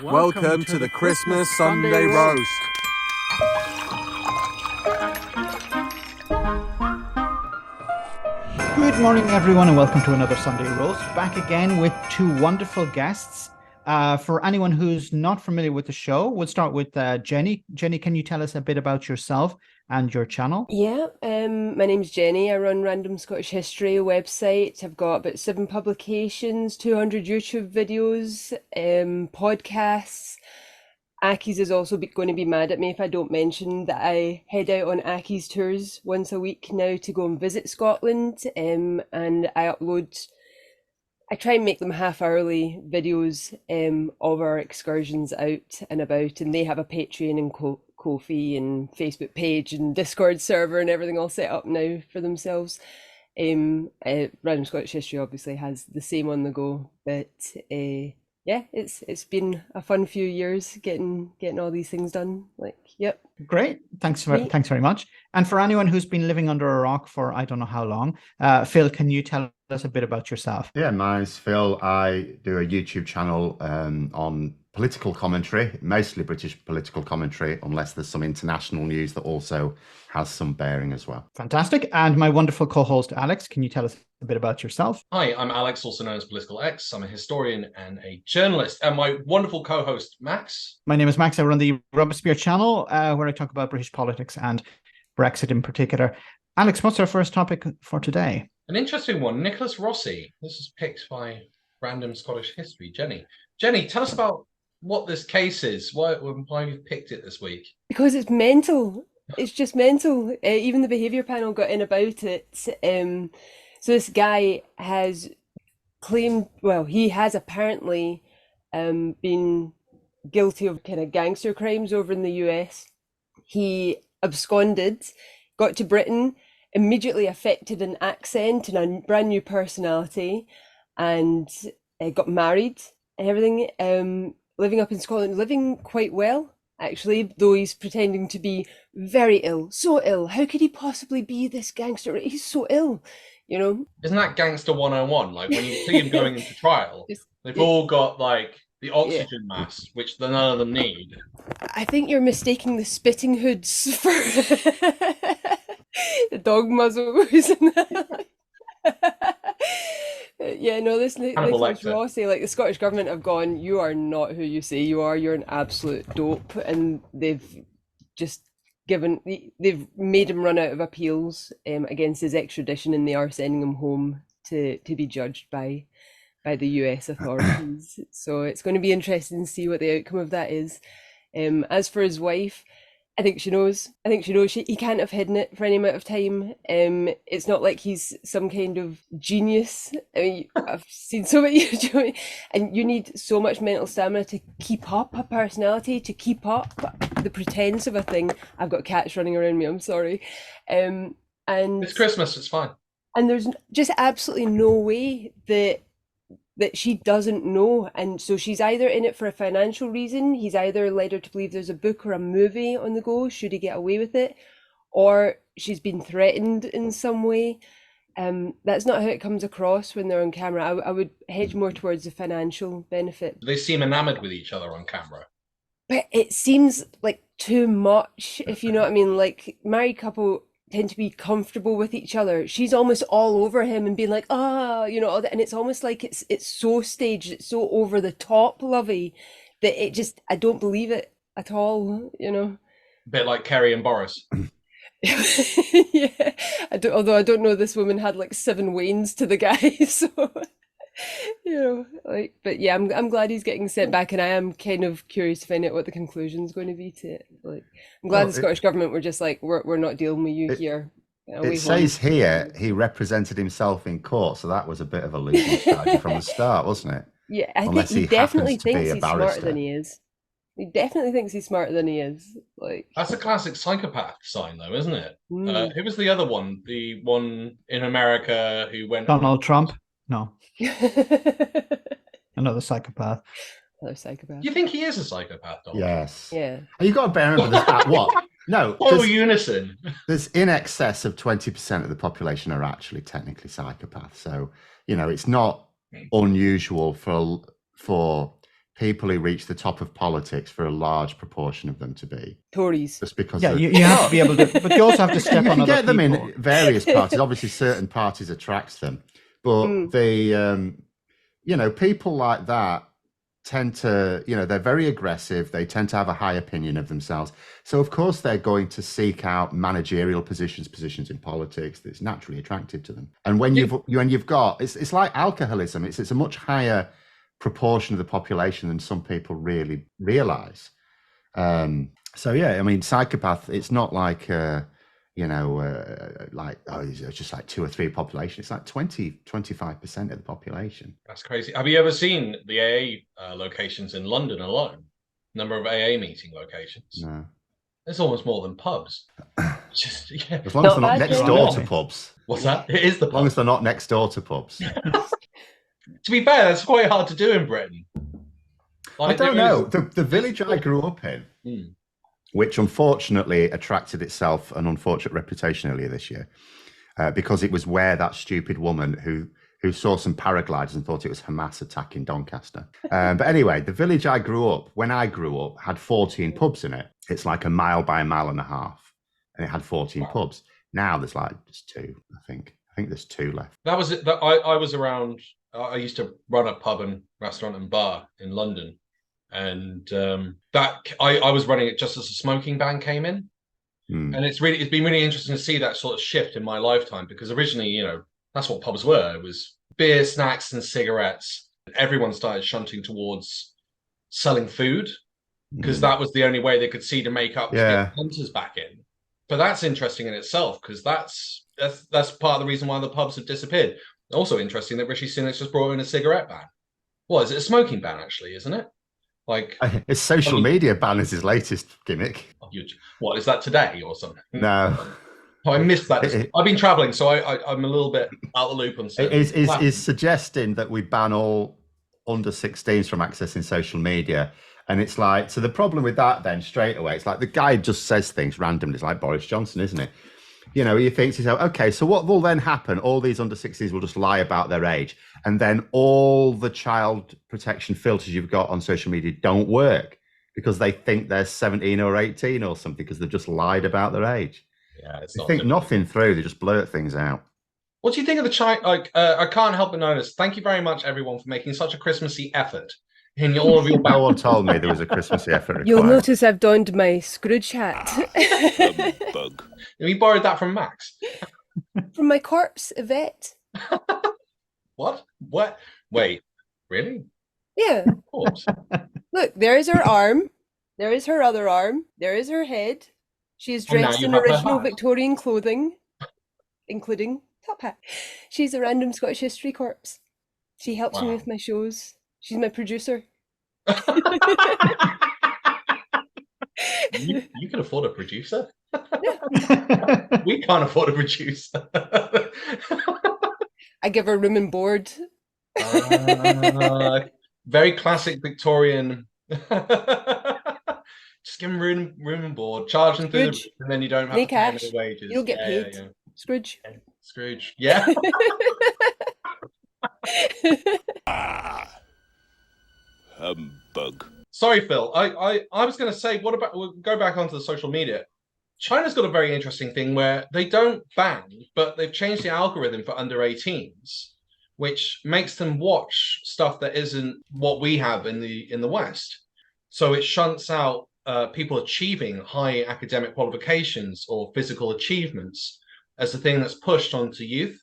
Welcome to the Christmas Sunday Roast. Good morning, everyone, and welcome to another Sunday Roast. Back again with two wonderful guests. For anyone who's not familiar with the show, we'll start with Jenny. Jenny, can you tell us a bit about yourself and your channel? Yeah, my name's Jenny. I run Random Scottish History, a website. I've got about 7 publications, 200 YouTube videos, podcasts. Aki's is also going to be mad at me if I don't mention that I head out on Aki's tours once a week now to go and visit Scotland. And I try and make them half-hourly videos of our excursions out and about, and they have a Patreon and Ko-fi and Facebook page and Discord server and everything all set up now for themselves. Random Scottish History obviously has the same on the go, but yeah, it's been a fun few years getting all these things done. Yep. Great. Thanks very much. And for anyone who's been living under a rock for I don't know how long, Phil, can you tell us a bit about yourself? Yeah, my name's Phil. I do a YouTube channel on political commentary, mostly British political commentary, unless there's some international news that also has some bearing as well. Fantastic. And my wonderful co-host, Alex, can you tell us a bit about yourself? Hi, I'm Alex, also known as Political X. I'm a historian and a journalist. And my wonderful co-host, Max. My name is Max. I run the Robespierre channel, where I talk about British politics and Brexit in particular. Alex, what's our first topic for today? An interesting one, Nicholas Rossi. This is picked by Random Scottish History. Jenny, tell us about what this case is. Why you've picked it this week? Because it's mental. It's just mental. Even the behaviour panel got in about it. So this guy has claimed, well, he has apparently been guilty of kind of gangster crimes over in the US. He absconded, got to Britain, immediately affected an accent and a brand new personality, and got married and everything. Living up in Scotland, living quite well, actually, though he's pretending to be very ill, so ill. How could he possibly be this gangster? He's so ill, you know? Isn't that Gangster 101? Like, when you see him going into trial, they've all got, like, the oxygen mask, which none of them need. I think you're mistaking the spitting hoods for the dog muzzles. Yeah, no, this Nicholas Rossi, like the Scottish government have gone, you are not who you say you are, you're an absolute dope, and they've made him run out of appeals against his extradition, and they are sending him home to be judged by the US authorities. So it's going to be interesting to see what the outcome of that is. As for his wife, I think she knows. He can't have hidden it for any amount of time. It's not like he's some kind of genius. I mean, I've seen so many, and you need so much mental stamina to keep up a personality, to keep up the pretense of a thing. I've got cats running around me. I'm sorry. And it's Christmas. It's fine. And there's just absolutely no way that she doesn't know, and so she's either in it for a financial reason. He's either led her to believe there's a book or a movie on the go should he get away with it, or she's been threatened in some way. That's not how it comes across when they're on camera. I would hedge more towards the financial benefit. They seem enamored with each other on camera, but it seems like too much, if you know what I mean. Like, married couple tend to be comfortable with each other. She's almost all over him and being like, and it's almost like it's so staged, it's so over the top lovey that I don't believe it at all, you know. A bit like Kerry and Boris. Yeah, although I don't know, this woman had like 7 wains to the guy, so you know, like, but yeah, I'm glad he's getting sent back, and I am kind of curious to find out what the conclusion is going to be to it. Like, I'm glad the Scottish government were just like, we're not dealing with you here. It says here he represented himself in court, so that was a bit of a losing strategy from the start, wasn't it? Yeah, I think he definitely thinks he's smarter than he is. He definitely thinks he's smarter than he is. Like, that's a classic psychopath sign, though, isn't it? Who was the other one? The one in America who went Donald Trump? No. Another psychopath. You think he is a psychopath, Donald? Yes. Yeah. And you've got to bear in mind that what? No. All unison. There's in excess of 20% of the population are actually technically psychopaths. So, you know, it's not unusual for people who reach the top of politics for a large proportion of them to be Tories. just because Yeah, you have to be able to, but you also have to step you on can other get them people. in various parties. Obviously, certain parties attracts them, but people like that tend to, they're very aggressive. They tend to have a high opinion of themselves. So, of course, they're going to seek out managerial positions in politics that's naturally attractive to them. And when you've got, it's like alcoholism. It's a much higher proportion of the population than some people really realize. Psychopath, it's not like, it's just like 2 or 3 population. It's like 25% of the population. That's crazy. Have you ever seen the AA locations in London alone? Number of AA meeting locations? No. It's almost more than pubs. Just, yeah. As long as they're not next door to pubs. What's that? It is the As long as they're not next door to pubs. To be fair, that's quite hard to do in Britain. I don't know. The village I grew up in, which unfortunately attracted itself an unfortunate reputation earlier this year, because it was where that stupid woman who saw some paragliders and thought it was Hamas attacking Doncaster. But anyway, the village I grew up, when I grew up, had 14 pubs in it. It's like a mile by a mile and a half, and it had 14 pubs. Now there's like just 2, I think. I think there's 2 left. That was it. I was around. I used to run a pub and restaurant and bar in London. And I was running it just as a smoking ban came in, and it's been really interesting to see that sort of shift in my lifetime, because originally, that's what pubs were. It was beer, snacks, and cigarettes. Everyone started shunting towards selling food because that was the only way they could see to make up to get hunters back in. But that's interesting in itself, because that's part of the reason why the pubs have disappeared. Also interesting that Rishi Sunak's just brought in a cigarette ban. Well, is it a smoking ban actually? Isn't it? Like, his social media ban is his latest gimmick. What is that today or something? No, I missed that. I've been traveling, so I'm a little bit out of the loop on stuff. Is suggesting that we ban all under 16s from accessing social media, and it's like, so the problem with that then straight away, it's like the guy just says things randomly. It's like Boris Johnson, isn't it? He thinks he's okay. So what will then happen? All these under 16s will just lie about their age, and then all the child protection filters you've got on social media don't work because they think they're 17 or 18 or something because they've just lied about their age. Yeah, it's they think nothing through. They just blurt things out. What do you think of the child? I can't help but notice. Thank you very much, everyone, for making such a Christmassy effort in all of your. No one told me there was a Christmassy effort required. You'll notice I've donned my Scrooge hat. Bug. We borrowed that from Max. From my corpse, Yvette. What? Wait, really? Yeah. Of course. Look, there is her arm. There is her other arm. There is her head. She is dressed in original Victorian clothing, including top hat. She's a random Scottish history corpse. She helps me with my shows. She's my producer. You can afford a producer? We can't afford a producer. I give her room and board. Very classic Victorian. Just give them room and board, charge them through the, and then you don't have to pay any wages. You'll get paid. Yeah. Scrooge. Scrooge. Yeah. Humbug. Sorry, Phil. I was going to say, we'll go back onto the social media. China's got a very interesting thing where they don't ban, but they've changed the algorithm for under 18s, which makes them watch stuff that isn't what we have in the West. So it shunts out people achieving high academic qualifications or physical achievements as a thing that's pushed onto youth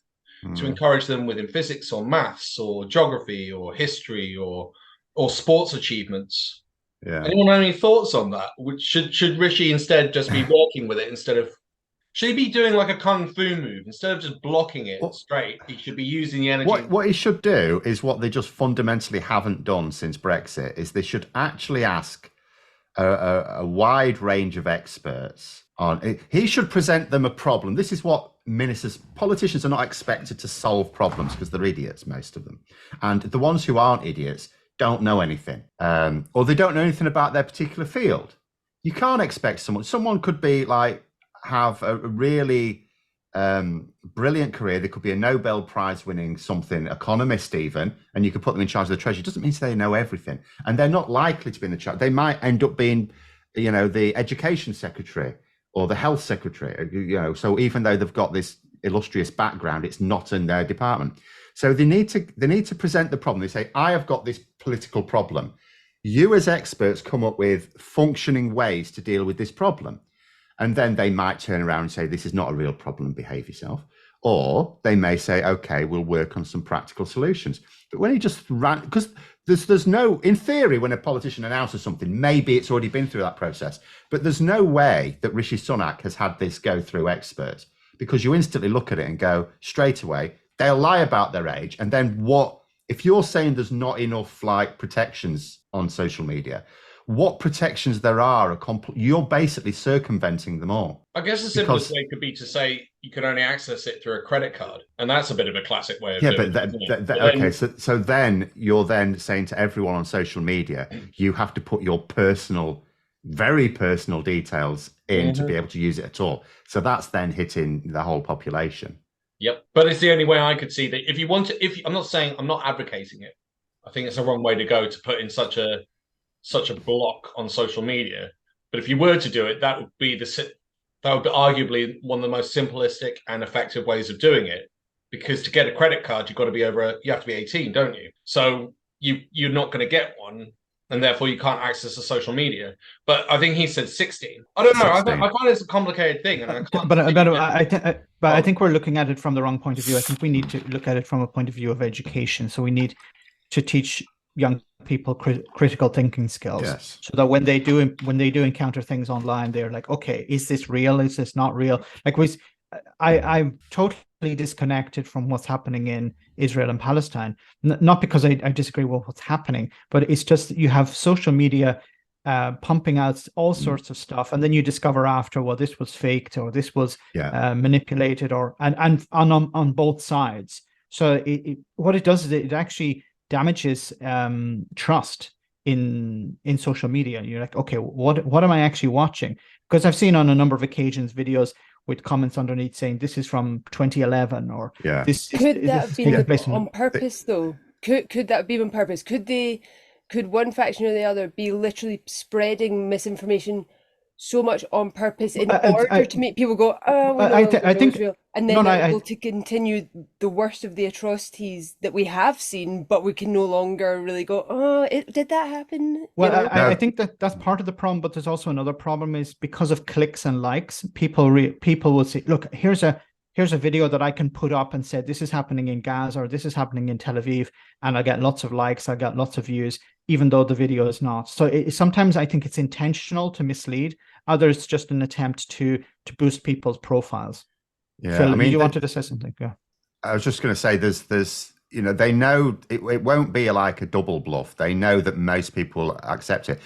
to encourage them within physics or maths or geography or history or sports achievements. Yeah. Anyone have any thoughts on that? Should Rishi instead just be working with it instead of? Should he be doing like a kung fu move instead of just blocking it straight? He should be using the energy. What he should do is what they just fundamentally haven't done since Brexit is they should actually ask a wide range of experts on. He should present them a problem. This is what politicians are not expected to solve problems because they're idiots, most of them, and the ones who aren't idiots don't know anything, or they don't know anything about their particular field. You can't expect someone could be like have a really brilliant career. They could be a Nobel Prize winning something economist even, and you could put them in charge of the treasury. It doesn't mean they know everything, and they're not likely to be in the charge. They might end up being, the education secretary or the health secretary. So even though they've got this illustrious background, it's not in their department. So they need to present the problem. They say, I have got this political problem. You as experts come up with functioning ways to deal with this problem. And then they might turn around and say, this is not a real problem, behave yourself. Or they may say, okay, we'll work on some practical solutions. But when he just ran, because there's no, in theory, when a politician announces something, maybe it's already been through that process. But there's no way that Rishi Sunak has had this go through experts, because you instantly look at it and go straight away, they'll lie about their age. And then what, if you're saying there's not enough protections on social media, what protections there are you're basically circumventing them all. I guess the simplest way could be to say you can only access it through a credit card, and that's a bit of a classic way of doing it. Okay, so then you're then saying to everyone on social media, you have to put your personal, very personal details in to be able to use it at all. So that's then hitting the whole population. Yep, but it's the only way I could see that. If you want to, I'm not saying, I'm not advocating it. I think it's a wrong way to go to put in such a block on social media. But if you were to do it, that would be arguably one of the most simplistic and effective ways of doing it. Because to get a credit card, you have to be 18, don't you? So you're not going to get one, and therefore you can't access the social media. But I think he said 16. I don't know. I find it's a complicated thing, and I think we're looking at it from the wrong point of view. I think we need to look at it from a point of view of education. So we need to teach young people critical thinking skills, so that when they do encounter things online, they're like, okay, is this real? Is this not real? I'm totally disconnected from what's happening in Israel and Palestine. Not because I disagree with what's happening, but it's just you have social media pumping out all sorts of stuff, and then you discover after, well, this was faked or this was manipulated, and on both sides. So what it does is it actually damages trust in social media. You're like, okay, what am I actually watching? Because I've seen on a number of occasions videos with comments underneath saying this is from 2011 or this. Could that have been on purpose though? Could that be on purpose? Could one faction or the other be literally spreading misinformation so much on purpose in order to make people go, oh, well, I think real, and then able to continue the worst of the atrocities that we have seen, but we can no longer really go, oh, did that happen? Well, I think that's part of the problem, but there's also another problem is because of clicks and likes, people will say, look, here's a video that I can put up and say this is happening in Gaza or this is happening in Tel Aviv, and I get lots of likes, I get lots of views, even though the video is not. So sometimes I think it's intentional to mislead. Others just an attempt to boost people's profiles. Yeah, Phil, you wanted to say something? Yeah, I was just going to say there's they know it won't be like a double bluff. They know that most people accept it.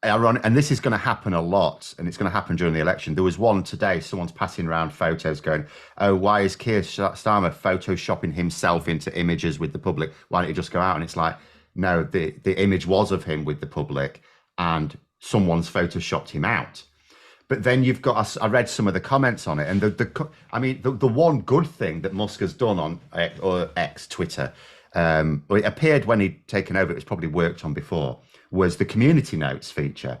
And this is going to happen a lot, and it's going to happen during the election. There was one today, someone's passing around photos going, oh, why is Keir Starmer photoshopping himself into images with the public? Why don't you just go out? And it's like, no, the image was of him with the public and someone's photoshopped him out. But then you've got, I read some of the comments on it, and the one good thing that Musk has done on X, Twitter, it appeared when he'd taken over, it was probably worked on before, was the community notes feature,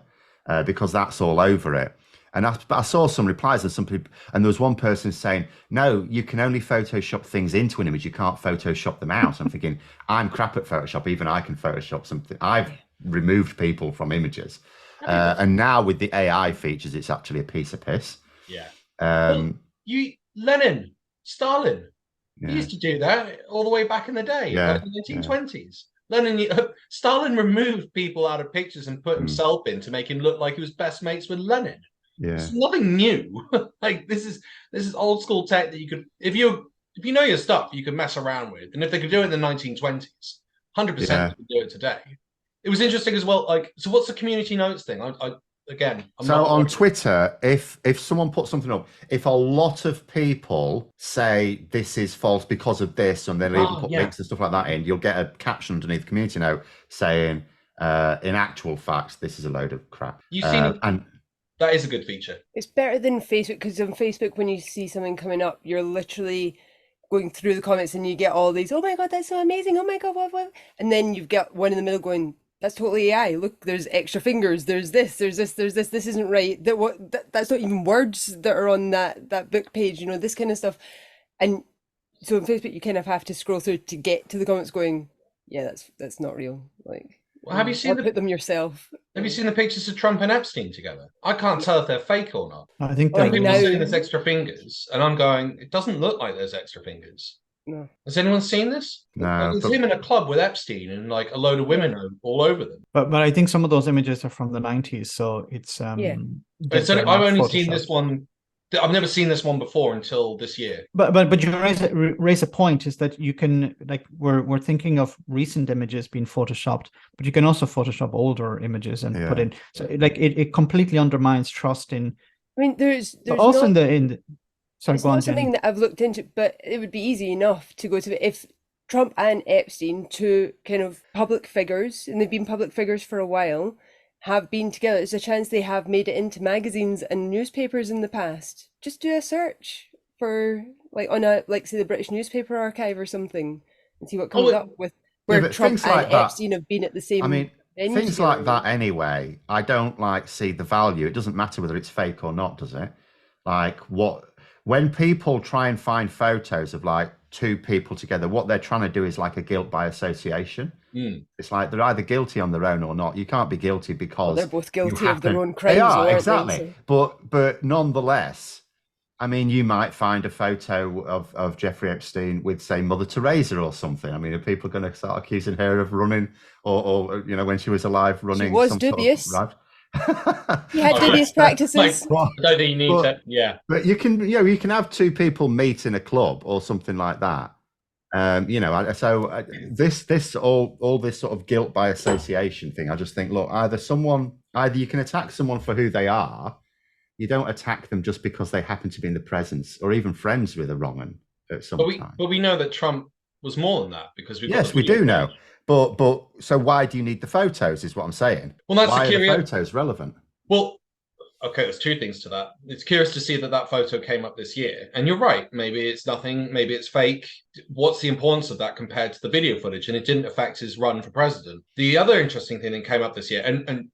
because that's all over it. And I saw some replies and some people, and there was one person saying, no, you can only Photoshop things into an image, you can't Photoshop them out. I'm thinking, I'm crap at Photoshop, even I can Photoshop something. I've removed people from images. And now with the AI features, it's actually a piece of piss. Yeah. Lenin, Stalin, he used to do that all the way back in the day, like in the 1920s. Stalin removed people out of pictures and put himself in to make him look like he was best mates with Lenin. Yeah, it's nothing new. Like this is old school tech that you could, if you know your stuff, you could mess around with. And if they could do it in the 1920s, 100% they could do it today. It was interesting as well. Like, so what's the community notes thing? I'm on Twitter, if someone puts something up, if a lot of people say this is false because of this, and then even put links and stuff like that in, you'll get a caption underneath the community note saying, in actual fact, this is a load of crap. You've seen That is a good feature. It's better than Facebook, because on Facebook, when you see something coming up, you're literally going through the comments and you get all these, oh my God, that's so amazing. Oh my God, what? And then you've got one in the middle going, that's totally AI. Look, there's extra fingers. There's this. This isn't right. That's not even words that are on that book page. This kind of stuff. And so on Facebook, you kind of have to scroll through to get to the comments going, yeah, that's not real. Like, well, have you seen put them yourself? Have you seen the pictures of Trump and Epstein together? I can't tell if they're fake or not. I think Like people now- are saying there's extra fingers, and I'm going, it doesn't look like there's extra fingers. No. Has anyone seen this? No, It's but- him in a club with Epstein and like a load of women all over them. But I think some of those images are from the 90s, so it's Yeah. But they're I've not only seen Photoshopped. this one. I've never seen this one before until this year. But you raise a point, is that you can, like, we're thinking of recent images being photoshopped, but you can also Photoshop older images and put in, so like it completely undermines trust in. I mean, there's also not, in the sorry, it's go on, not something Jenny. that I've looked into, but it would be easy enough to go to if Trump and Epstein, two kind of public figures, and they've been public figures for a while, have been together. There's a chance they have made it into magazines and newspapers in the past. Just do a search for say the British Newspaper Archive or something, and see what comes up with where but Trump things and like that- Epstein have been at the same. I mean, venue things together. like that anyway, I don't see the value. It doesn't matter whether it's fake or not, does it? When people try and find photos of like two people together, what they're trying to do is like a guilt by association. It's like they're either guilty on their own or not. You can't be guilty because they're both guilty you of their happen- own crimes. They are, aren't exactly. so- But nonetheless, I mean, you might find a photo of Jeffrey Epstein with, say, Mother Teresa or something. I mean, are people going to start accusing her of running, or when she was alive, running? She was some dubious. Sort of, He had dubious practices. I don't think you need to. Yeah, but you can have two people meet in a club or something like that. So this all this sort of guilt by association thing. I just think, look, either you can attack someone for who they are. You don't attack them just because they happen to be in the presence or even friends with a wrong one at some time. But we know that Trump was more than that because we do know. But so why do you need the photos? Is what I'm saying. Well, that's why the are the photos relevant? Well, okay, there's two things to that. It's curious to see that photo came up this year, and you're right. Maybe it's nothing. Maybe it's fake. What's the importance of that compared to the video footage? And it didn't affect his run for president. The other interesting thing that came up this year, and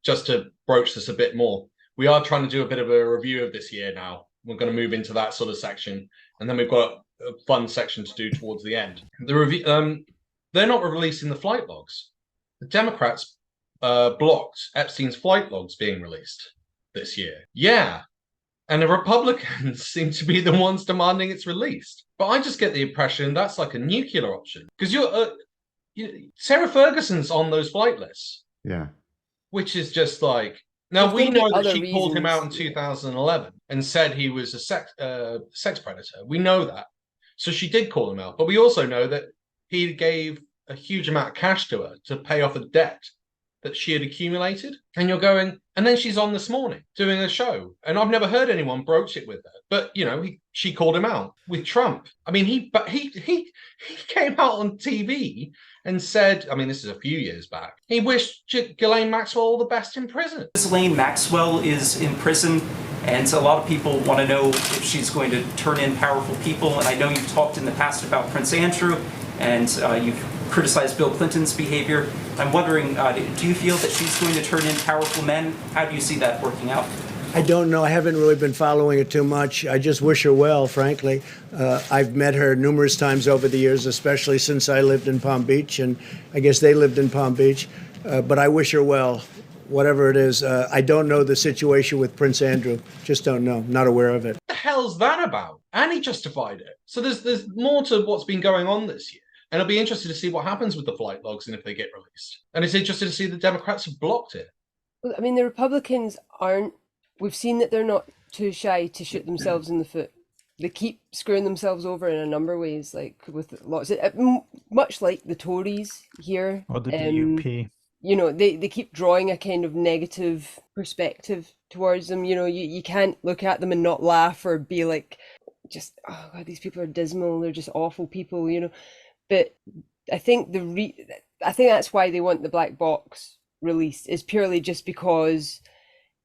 just to broach this a bit more. We are trying to do a bit of a review of this year now. We're going to move into that sort of section, and then we've got a fun section to do towards the end. The review, they're not releasing the flight logs. The Democrats blocked Epstein's flight logs being released this year. Yeah, and the Republicans seem to be the ones demanding it's released. But I just get the impression that's like a nuclear option because Sarah Ferguson's on those flight lists. Yeah, which is just like. Now, we know that she called him out in reasons. 2011 and said he was a sex predator. We know that. So she did call him out. But we also know that he gave a huge amount of cash to her to pay off a debt that she had accumulated. And you're going, and then she's on this morning doing a show. And I've never heard anyone broach it with her. But, she called him out with Trump. I mean, he came out on TV and said, I mean, this is a few years back, he wished Ghislaine Maxwell all the best in prison. Ghislaine Maxwell is in prison, and a lot of people want to know if she's going to turn in powerful people. And I know you've talked in the past about Prince Andrew, and you've criticized Bill Clinton's behavior. I'm wondering, do you feel that she's going to turn in powerful men? How do you see that working out? I don't know. I haven't really been following it too much. I just wish her well, frankly. I've met her numerous times over the years, especially since I lived in Palm Beach, and I guess they lived in Palm Beach. But I wish her well, whatever it is. I don't know the situation with Prince Andrew. Just don't know. Not aware of it. What the hell's that about? And he justified it. So there's more to what's been going on this year. And I'll be interested to see what happens with the flight logs and if they get released. And it's interesting to see the Democrats have blocked it. Well, I mean, the Republicans aren't. We've seen that they're not too shy to shoot themselves in the foot. They keep screwing themselves over in a number of ways, like with lots of, much like the Tories here. Or the DUP. They keep drawing a kind of negative perspective towards them. You can't look at them and not laugh or be like, just, oh God, these people are dismal. They're just awful people, But I think I think that's why they want the black box released, is purely just because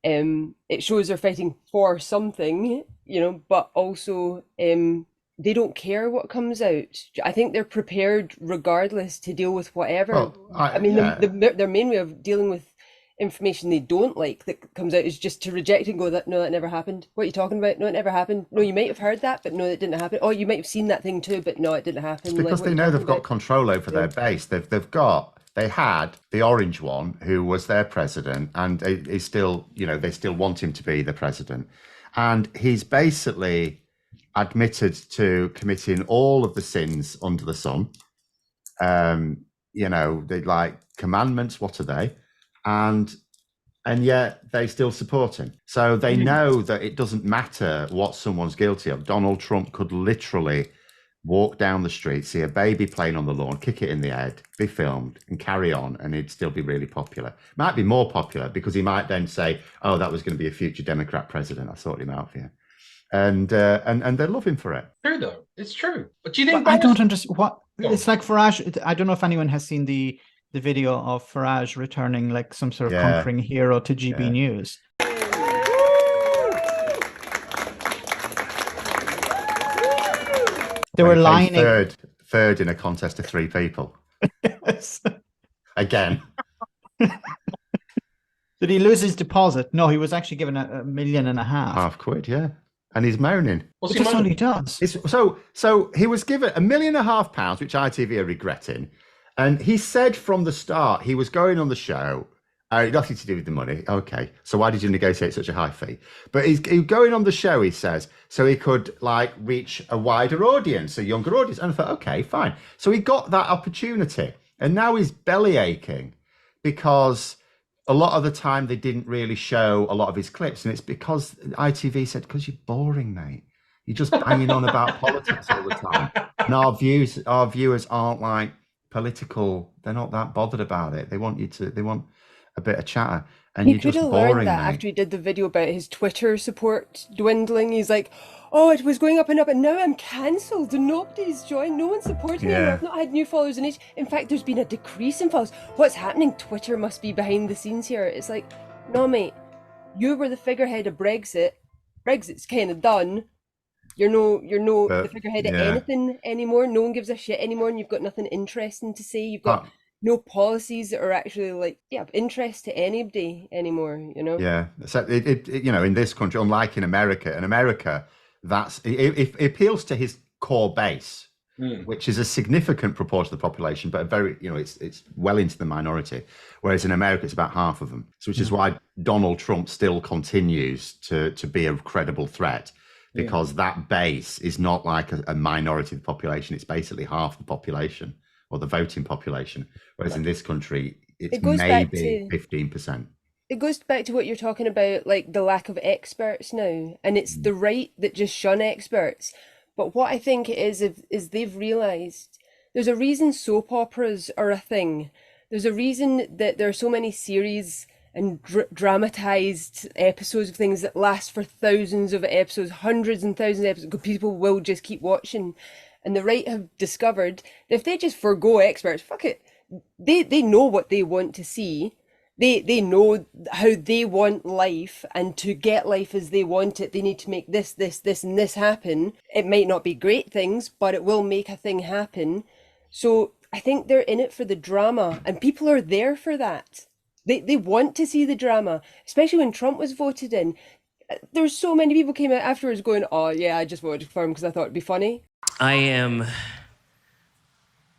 It shows they're fighting for something, you know, but also they don't care what comes out. I think they're prepared regardless to deal with whatever. Well, I mean, yeah. their main way of dealing with information they don't like that comes out is just to reject it and go, that no, that never happened. What are you talking about? No, it never happened. No, you might have heard that, but no, it didn't happen. Oh, you might have seen that thing too, but no, it didn't happen. Because Like, they know they've got control over their base. They had the orange one who was their president, and he's still, you know, they still want him to be the president. And he's basically admitted to committing all of the sins under the sun. You know, they like commandments, what are they? And yet they still support him. So they know that it doesn't matter what someone's guilty of. Donald Trump could literally walk down the street, see a baby playing on the lawn, kick it in the head, be filmed and carry on, and he'd still be really popular. Might be more popular because he might then say, oh, that was going to be a future Democrat president. I sorted him out for you. And they love him for it. True though, it's true. But do you think I don't understand what it's like Farage. I don't know if anyone has seen the video of Farage returning like some sort of conquering hero to GB News. They were lining third in a contest of 3 people. Yes. Again. Did he lose his deposit? No, he was actually given $1.5 million. £5, yeah. And he's moaning. That's all he does. So he was given £1.5 million, which ITV are regretting. And he said from the start he was going on the show. Nothing to do with the money. Okay. So why did you negotiate such a high fee? But he's going on the show, he says, so he could like reach a wider audience, a younger audience. And I thought, okay, fine. So he got that opportunity. And now he's belly aching because a lot of the time they didn't really show a lot of his clips. And it's because ITV said, because you're boring, mate. You're just banging on about politics all the time. And our viewers aren't like political. They're not that bothered about it. They want a bit of chatter, and you're just boring. He could have learned that after he did the video about his Twitter support dwindling. He's like, oh, it was going up, and now I'm cancelled and nobody's joined. No one's supporting me. I've not had new followers in age. In fact, there's been a decrease in followers. What's happening? Twitter must be behind the scenes here. It's like, no, mate, you were the figurehead of Brexit. Brexit's kind of done. You're no the figurehead of anything anymore. No one gives a shit anymore, and you've got nothing interesting to say. You've got no policies that are actually like of interest to anybody anymore, you know. So it you know, in this country, unlike in America, that's it appeals to his core base, which is a significant proportion of the population, but a very, you know, it's well into the minority, whereas in America it's about half of them. So which is why Donald Trump still continues to be a credible threat, because that base is not like a minority of the population. It's basically half the population, or the voting population, whereas in this country, it's maybe 15%. It goes back to what you're talking about, like the lack of experts now, and it's the right that just shun experts. But what I think it is they've realised there's a reason soap operas are a thing. There's a reason that there are so many series and dramatised episodes of things that last for thousands of episodes, hundreds and thousands of episodes, people will just keep watching. And the right have discovered that if they just forgo experts, fuck it, they know what they want to see. They know how they want life, and to get life as they want it, they need to make this, and this happen. It might not be great things, but it will make a thing happen. So I think they're in it for the drama, and people are there for that. They want to see the drama, especially when Trump was voted in. There's so many people came out afterwards going, oh yeah, I just voted for him because I thought it'd be funny. I am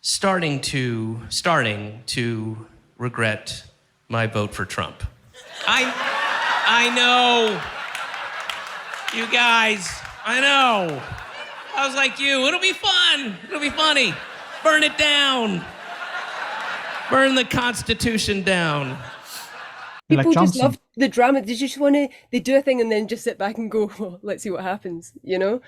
starting to regret my vote for Trump. I know. You guys, I know. I was like you. It'll be fun. It'll be funny. Burn it down. Burn the Constitution down. People just love the drama. They just they do a thing and then just sit back and go, well, let's see what happens, you know?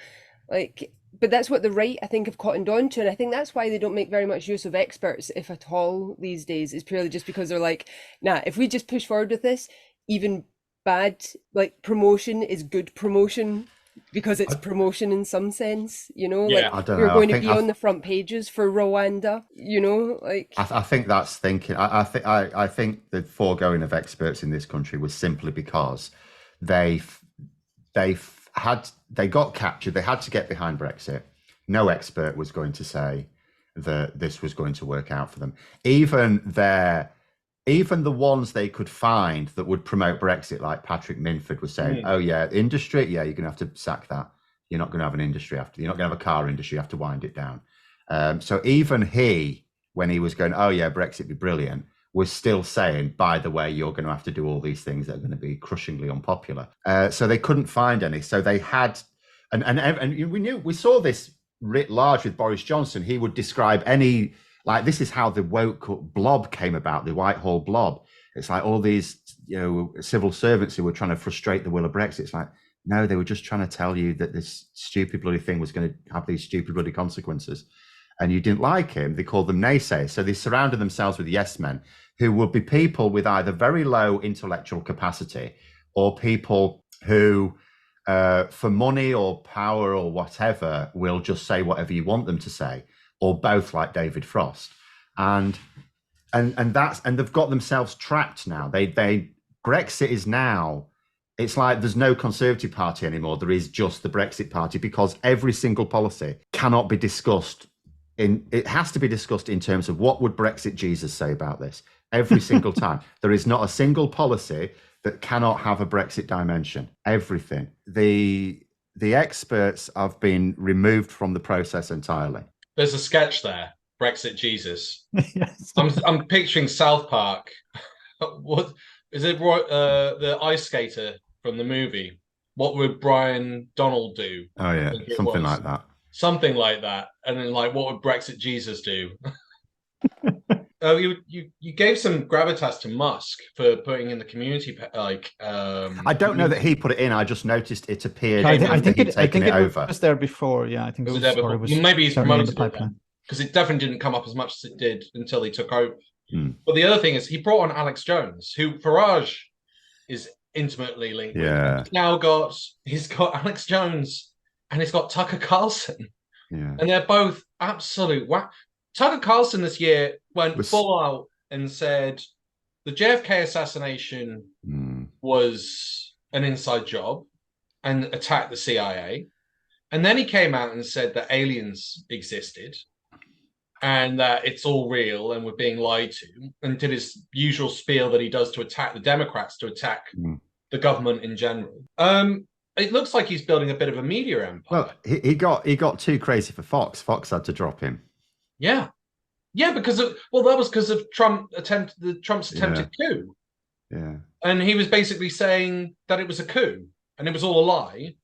Like, but that's what the right, I think, have cottoned on to. And I think that's why they don't make very much use of experts, if at all, these days. It's purely just because they're like, nah, if we just push forward with this, even bad, like, promotion is good promotion. because it's promotion in some sense, you know, Yeah. like I don't we're know. going to be on the front pages for Rwanda, you know, like I think that's thinking. I think the foregoing of experts in this country was simply because they got captured. They had to get behind Brexit. No expert was going to say that this was going to work out for them. Even the ones they could find that would promote Brexit, like Patrick Minford was saying, oh yeah, industry, yeah, you're going to have to sack that. You're not going to have an industry after. You're not going to have a car industry. You have to wind it down. So even he, when he was going, oh yeah, Brexit be brilliant, was still saying, by the way, you're going to have to do all these things that are going to be crushingly unpopular. So they couldn't find any. So they had, and we saw this writ large with Boris Johnson. He would describe any, like, this is how the woke blob came about, the Whitehall blob. It's like all these, civil servants who were trying to frustrate the will of Brexit. It's like, no, they were just trying to tell you that this stupid bloody thing was going to have these stupid bloody consequences. And you didn't like him, they called them naysayers. So they surrounded themselves with yes men, who would be people with either very low intellectual capacity or people who, for money or power or whatever, will just say whatever you want them to say, or both, like David Frost. And they've got themselves trapped now. Brexit is now, it's like there's no Conservative Party anymore. There is just the Brexit Party, because every single policy cannot be discussed. It has to be discussed in terms of what would Brexit Jesus say about this every single time. There is not a single policy that cannot have a Brexit dimension. Everything. The experts have been removed from the process entirely. There's a sketch there, Brexit Jesus. Yes. I'm picturing South Park. What is it? The ice skater from the movie. What would Brian Donald do? Oh yeah, something like that. Something like that. And then, like, what would Brexit Jesus do? Oh, you gave some gravitas to Musk for putting in the community, like. I don't know that he put it in. I just noticed it appeared. I think it over. was there before. Yeah, I think it was there before. Maybe he's promoted promoted the it pipeline, because it definitely didn't come up as much as it did until he took over. But the other thing is, he brought on Alex Jones, who Farage is intimately linked with. He's got Alex Jones. And he's got Tucker Carlson. Yeah. And they're both absolute whack. Tucker Carlson this year went full out and said the JFK assassination was an inside job and attacked the CIA. And then he came out and said that aliens existed and that it's all real and we're being lied to, and did his usual spiel that he does to attack the Democrats, to attack the government in general. It looks like he's building a bit of a media empire. Well, he got too crazy for Fox. Fox had to drop him. Yeah, because that was because of Trump's attempted coup. Yeah, and he was basically saying that it was a coup and it was all a lie,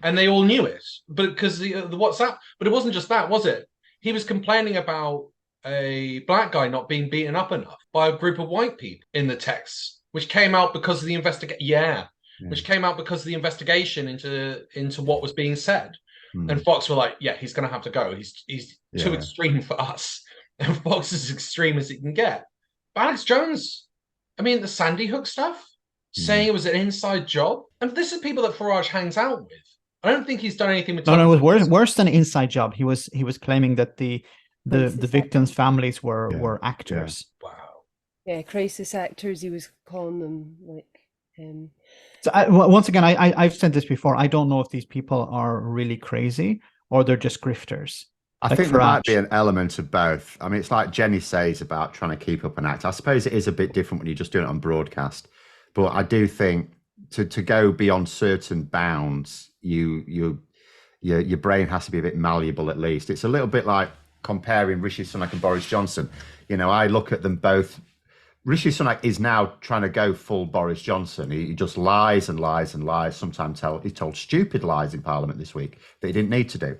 and they all knew it. But because the WhatsApp, but it wasn't just that, was it? He was complaining about a black guy not being beaten up enough by a group of white people in the texts, which came out because of the investigation. Which came out because of the investigation into what was being said. And Fox were like, yeah, he's going to have to go. He's too extreme for us. And Fox is as extreme as it can get. But Alex Jones, I mean, the Sandy Hook stuff, saying it was an inside job. And this is people that Farage hangs out with. I don't think he's done anything with... No, it was worse than an inside job. He was claiming that the victims' families were actors. Wow. Yeah, crisis actors, he was calling them, like... So once again, I've said this before. I don't know if these people are really crazy or they're just grifters. I think there might be an element of both. I mean, it's like Jenny says about trying to keep up an act. I suppose it is a bit different when you're just doing it on broadcast. But I do think to go beyond certain bounds, your brain has to be a bit malleable at least. It's a little bit like comparing Rishi Sunak and Boris Johnson. I look at them both. Rishi Sunak is now trying to go full Boris Johnson. He just lies and lies and lies. Sometimes he told stupid lies in Parliament this week that he didn't need to do.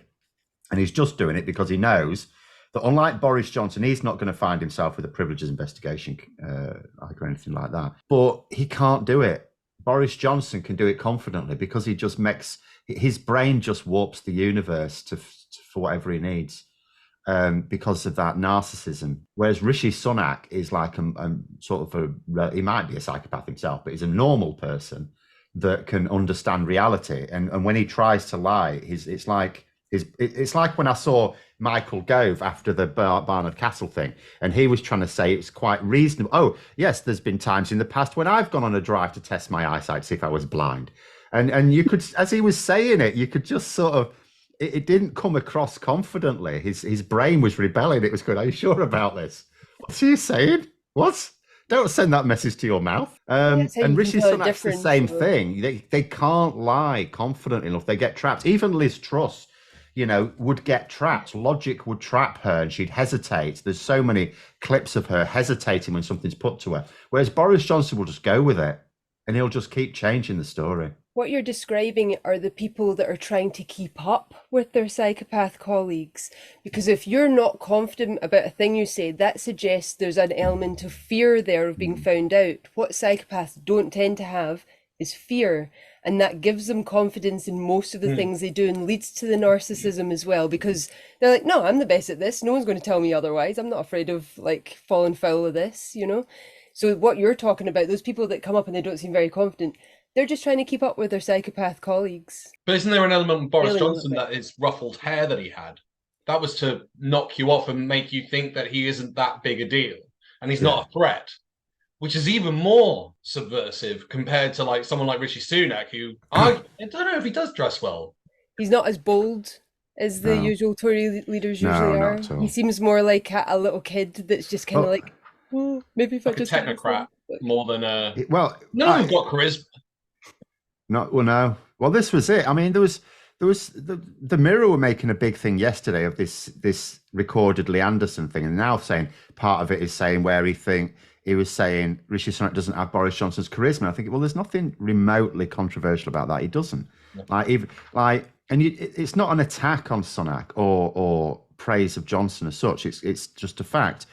And he's just doing it because he knows that, unlike Boris Johnson, he's not going to find himself with a privileges investigation or anything like that. But he can't do it. Boris Johnson can do it confidently because he just makes his brain just warps the universe for whatever he needs. Because of that narcissism. Whereas Rishi Sunak is like a sort of he might be a psychopath himself, but he's a normal person. that can understand reality. And when he tries to lie, it's like when I saw Michael Gove after the Barnard Castle thing, and he was trying to say it's quite reasonable. Oh, yes, there's been times in the past when I've gone on a drive to test my eyesight to see if I was blind. And you could, as he was saying it, you could just sort of, it didn't come across confidently. His brain was rebelling. It was going, are you sure about this? What's he saying? What? Don't send that message to your mouth. And Rishi Sunak's the same thing. They can't lie confident enough. They get trapped. Even Liz Truss, would get trapped. Logic would trap her and she'd hesitate. There's so many clips of her hesitating when something's put to her. Whereas Boris Johnson will just go with it and he'll just keep changing the story. What you're describing are the people that are trying to keep up with their psychopath colleagues. Because if you're not confident about a thing you say, that suggests there's an element of fear there of being found out. What psychopaths don't tend to have is fear. And that gives them confidence in most of the things they do and leads to the narcissism as well. Because they're like, no, I'm the best at this. No one's going to tell me otherwise. I'm not afraid of falling foul of this, So what you're talking about, those people that come up and they don't seem very confident, they're just trying to keep up with their psychopath colleagues. But isn't there an element with Boris Johnson that is ruffled hair that he had? That was to knock you off and make you think that he isn't that big a deal and he's not a threat, which is even more subversive compared to someone like Rishi Sunak, who I don't know if he does dress well. He's not as bold as the usual Tory leaders usually are. He seems more like a little kid that's just kind of maybe if I just a technocrat more than a. Well, none of them got charisma. No. Well, this was it. I mean, there was the Mirror were making a big thing yesterday of this recorded Lee Anderson thing, and now saying part of it is saying where he was saying Rishi Sunak doesn't have Boris Johnson's charisma. I think, well, there's nothing remotely controversial about that. He doesn't. It's not an attack on Sunak or praise of Johnson as such. It's just a fact.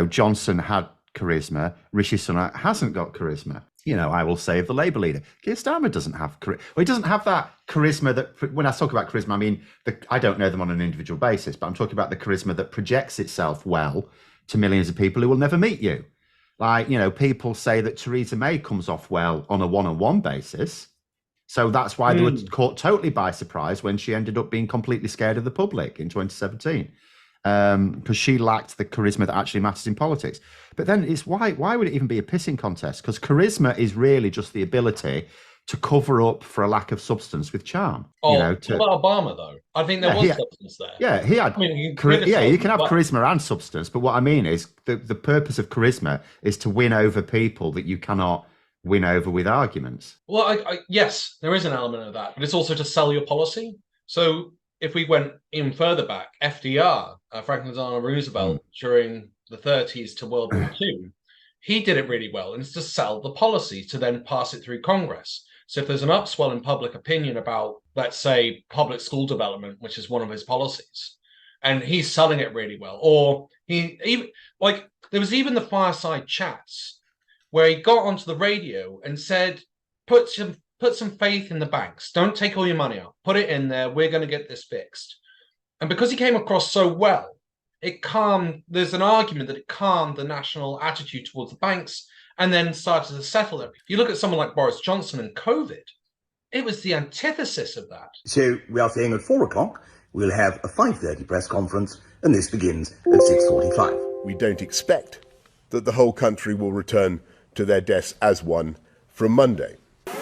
Johnson had charisma. Rishi Sunak hasn't got charisma. I will save the Labour leader. Keir Starmer doesn't have charisma. Well, he doesn't have that charisma that, when I talk about charisma, I mean, I don't know them on an individual basis, but I'm talking about the charisma that projects itself well to millions of people who will never meet you. People say that Theresa May comes off well on a one-on-one basis. So that's why they were caught totally by surprise when she ended up being completely scared of the public in 2017. Because she lacked the charisma that actually matters in politics. But then it's why would it even be a pissing contest? Because charisma is really just the ability to cover up for a lack of substance with charm. What about Obama, though? I think there was substance there. Yeah, he had. You can have charisma and substance, but what I mean is the purpose of charisma is to win over people that you cannot win over with arguments. Well, yes, there is an element of that, but it's also to sell your policy. So if we went even further back, FDR, Franklin Delano Roosevelt, during the 30s to World War II, he did it really well, and it's to sell the policy to then pass it through Congress. So if there's an upswell in public opinion about, let's say, public school development, which is one of his policies, and he's selling it really well, or there was even the fireside chats where he got onto the radio and said, put some faith in the banks. Don't take all your money out. Put it in there. We're going to get this fixed. And because he came across so well, there's an argument that it calmed the national attitude towards the banks and then started to settle it. If you look at someone like Boris Johnson and COVID, it was the antithesis of that. So we are saying at 4:00, we'll have a 5:30 press conference, and this begins at 6:45. We don't expect that the whole country will return to their desks as one from Monday. The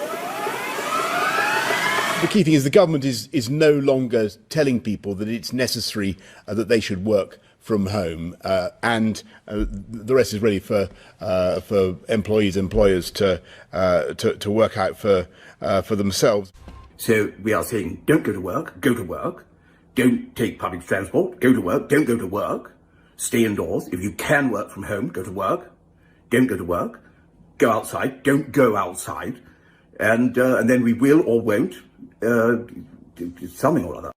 key thing is the government is no longer telling people that it's necessary that they should work from home, and the rest is really for employers to work out for themselves. So we are saying, don't go to work, go to work. Don't take public transport, go to work, don't go to work. Stay indoors. If you can work from home, go to work. Don't go to work. Go outside, don't go outside. And then we will or won't do something or other.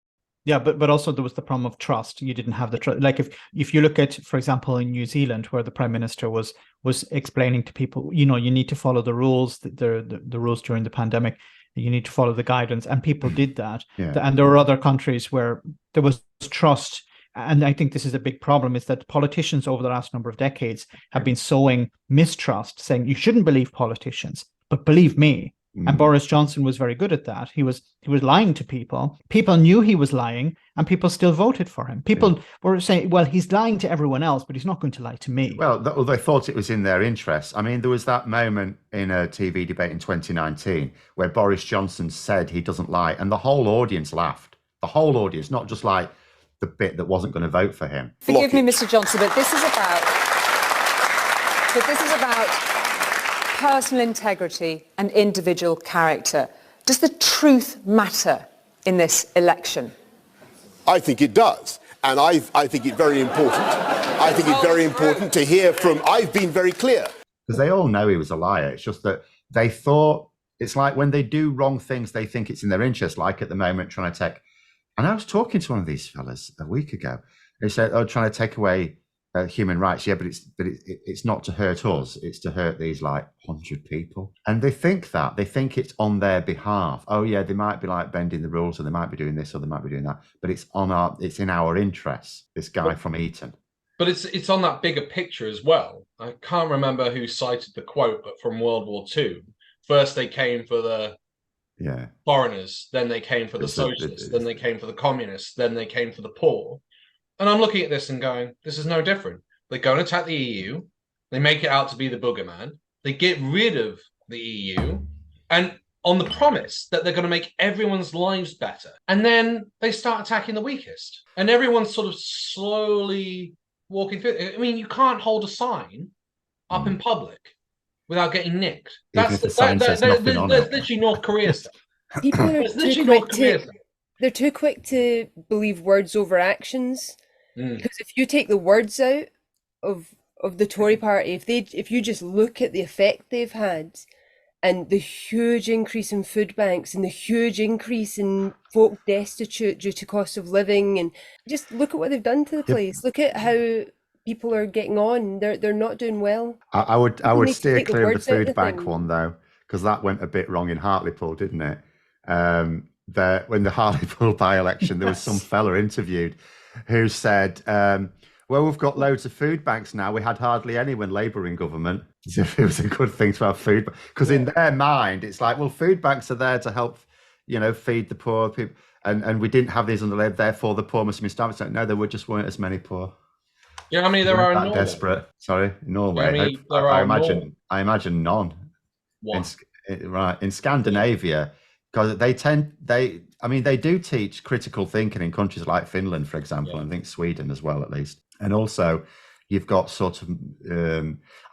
Yeah, but also there was the problem of trust. You didn't have the trust. Like if you look at, for example, in New Zealand, where the Prime Minister was explaining to people, you need to follow the rules, the rules during the pandemic. You need to follow the guidance, and people did that. Yeah. And there were other countries where there was trust. And I think this is a big problem, is that politicians over the last number of decades have been sowing mistrust, saying you shouldn't believe politicians, but believe me, And Boris Johnson was very good at that. He was lying to people. People knew he was lying, and people still voted for him. People were saying, well, he's lying to everyone else, but he's not going to lie to me. Well, they thought it was in their interest. I mean, there was that moment in a TV debate in 2019 where Boris Johnson said he doesn't lie, and the whole audience laughed. The whole audience, not just like the bit that wasn't going to vote for him. Forgive me, Mr. Johnson, but this is about personal integrity and individual character. Does the truth matter in this election? I think it does. And I think it's very important. I think it's very important to hear from... I've been very clear. Because they all know he was a liar. It's just that they thought... It's like when they do wrong things, they think it's in their interest, like at the moment trying to take... And I was talking to one of these fellas a week ago. They said, oh, trying to take away human rights. Yeah, but it's not to hurt us. It's to hurt these like 100 people. And they think it's on their behalf. Oh yeah, they might be like bending the rules, or they might be doing this, or they might be doing that. But it's in our interests. This guy from Eton. But it's on that bigger picture as well. I can't remember who cited the quote, but from World War II. First they came for the foreigners, then they came for the socialists, then they came for the communists, then they came for the poor. And I'm looking at this and going, this is no different. They go and attack the EU. They make it out to be the boogeyman. They get rid of the EU, and on the promise that they're going to make everyone's lives better. And then they start attacking the weakest. And everyone's sort of slowly walking through. I mean, you can't hold a sign up in public without getting nicked. That's literally North Korea stuff. People are they're too quick to believe words over actions. Because if you take the words out of the Tory party, if you just look at the effect they've had, and the huge increase in food banks and the huge increase in folk destitute due to cost of living, and just look at what they've done to the place. Look at how people are getting on. They're not doing well. I would steer clear of the food bank one though, because that went a bit wrong in Hartlepool, didn't it? When the Hartlepool by-election, there was some fella interviewed who said, well, we've got loads of food banks now. We had hardly any when Labour were in government. As if it was a good thing to have food. Because in their mind, it's like, well, food banks are there to help, feed the poor people. And we didn't have these under Labour, therefore the poor must have been starving. So, no, there just weren't as many poor. Yeah, how many there are in Norway? Desperate. Sorry, Norway. I imagine none. One. In Scandinavia, because they do teach critical thinking in countries like Finland, for example, and I think Sweden as well, at least. And also, you've got sort of,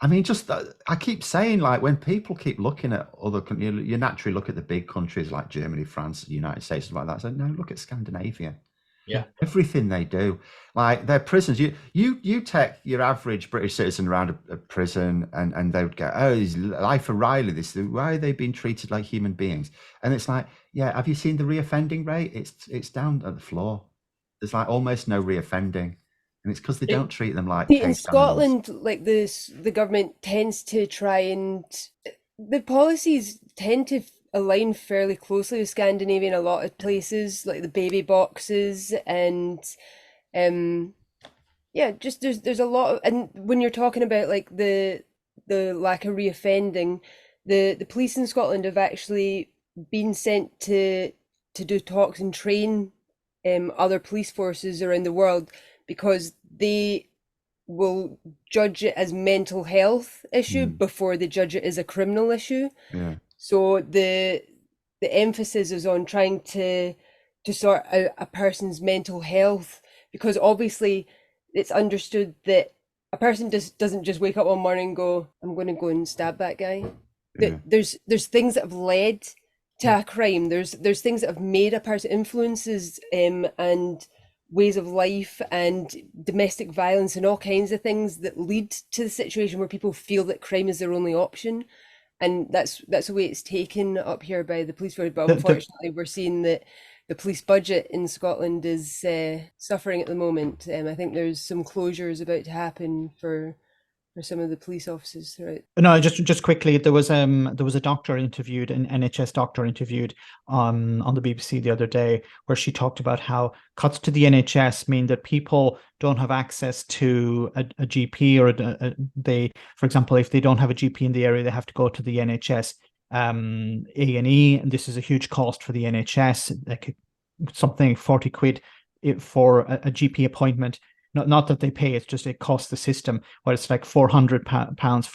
I keep saying, like, when people keep looking at other countries, you naturally look at the big countries like Germany, France, the United States, and like that. So no, look at Scandinavia. Yeah, everything they do, like their prisons. You take your average British citizen around a prison, and they would go, "Oh, it's life of Riley. Why are they being treated like human beings?" And it's like, yeah, have you seen the reoffending rate? It's down at the floor. There's like almost no reoffending, and it's because they don't treat them like. In Scotland, like the government tends to try, and the policies tend to align fairly closely with Scandinavia in a lot of places, like the baby boxes, and just there's a lot of, and when you're talking about like the lack of reoffending, the police in Scotland have actually been sent to do talks and train other police forces around the world, because they will judge it as mental health issue before they judge it as a criminal issue. Yeah. So the emphasis is on trying to sort out a person's mental health, because obviously it's understood that a person doesn't just wake up one morning and go, I'm going to go and stab that guy. Yeah. There's things that have led to a crime. There's things that have made a person, influences and ways of life and domestic violence and all kinds of things that lead to the situation where people feel that crime is their only option. And that's the way it's taken up here by the police force. But unfortunately, we're seeing that the police budget in Scotland is suffering at the moment. I think there's some closures about to happen for some of the police offices throughout. No, just quickly, there was a doctor interviewed, an NHS doctor interviewed on the BBC the other day, where she talked about how cuts to the NHS mean that people don't have access to a GP, or they, for example, if they don't have a GP in the area, they have to go to the NHS. A&E, and this is a huge cost for the NHS. Like something 40 quid for a GP appointment. Not that they pay, it's just it costs the system. Well, it's like £400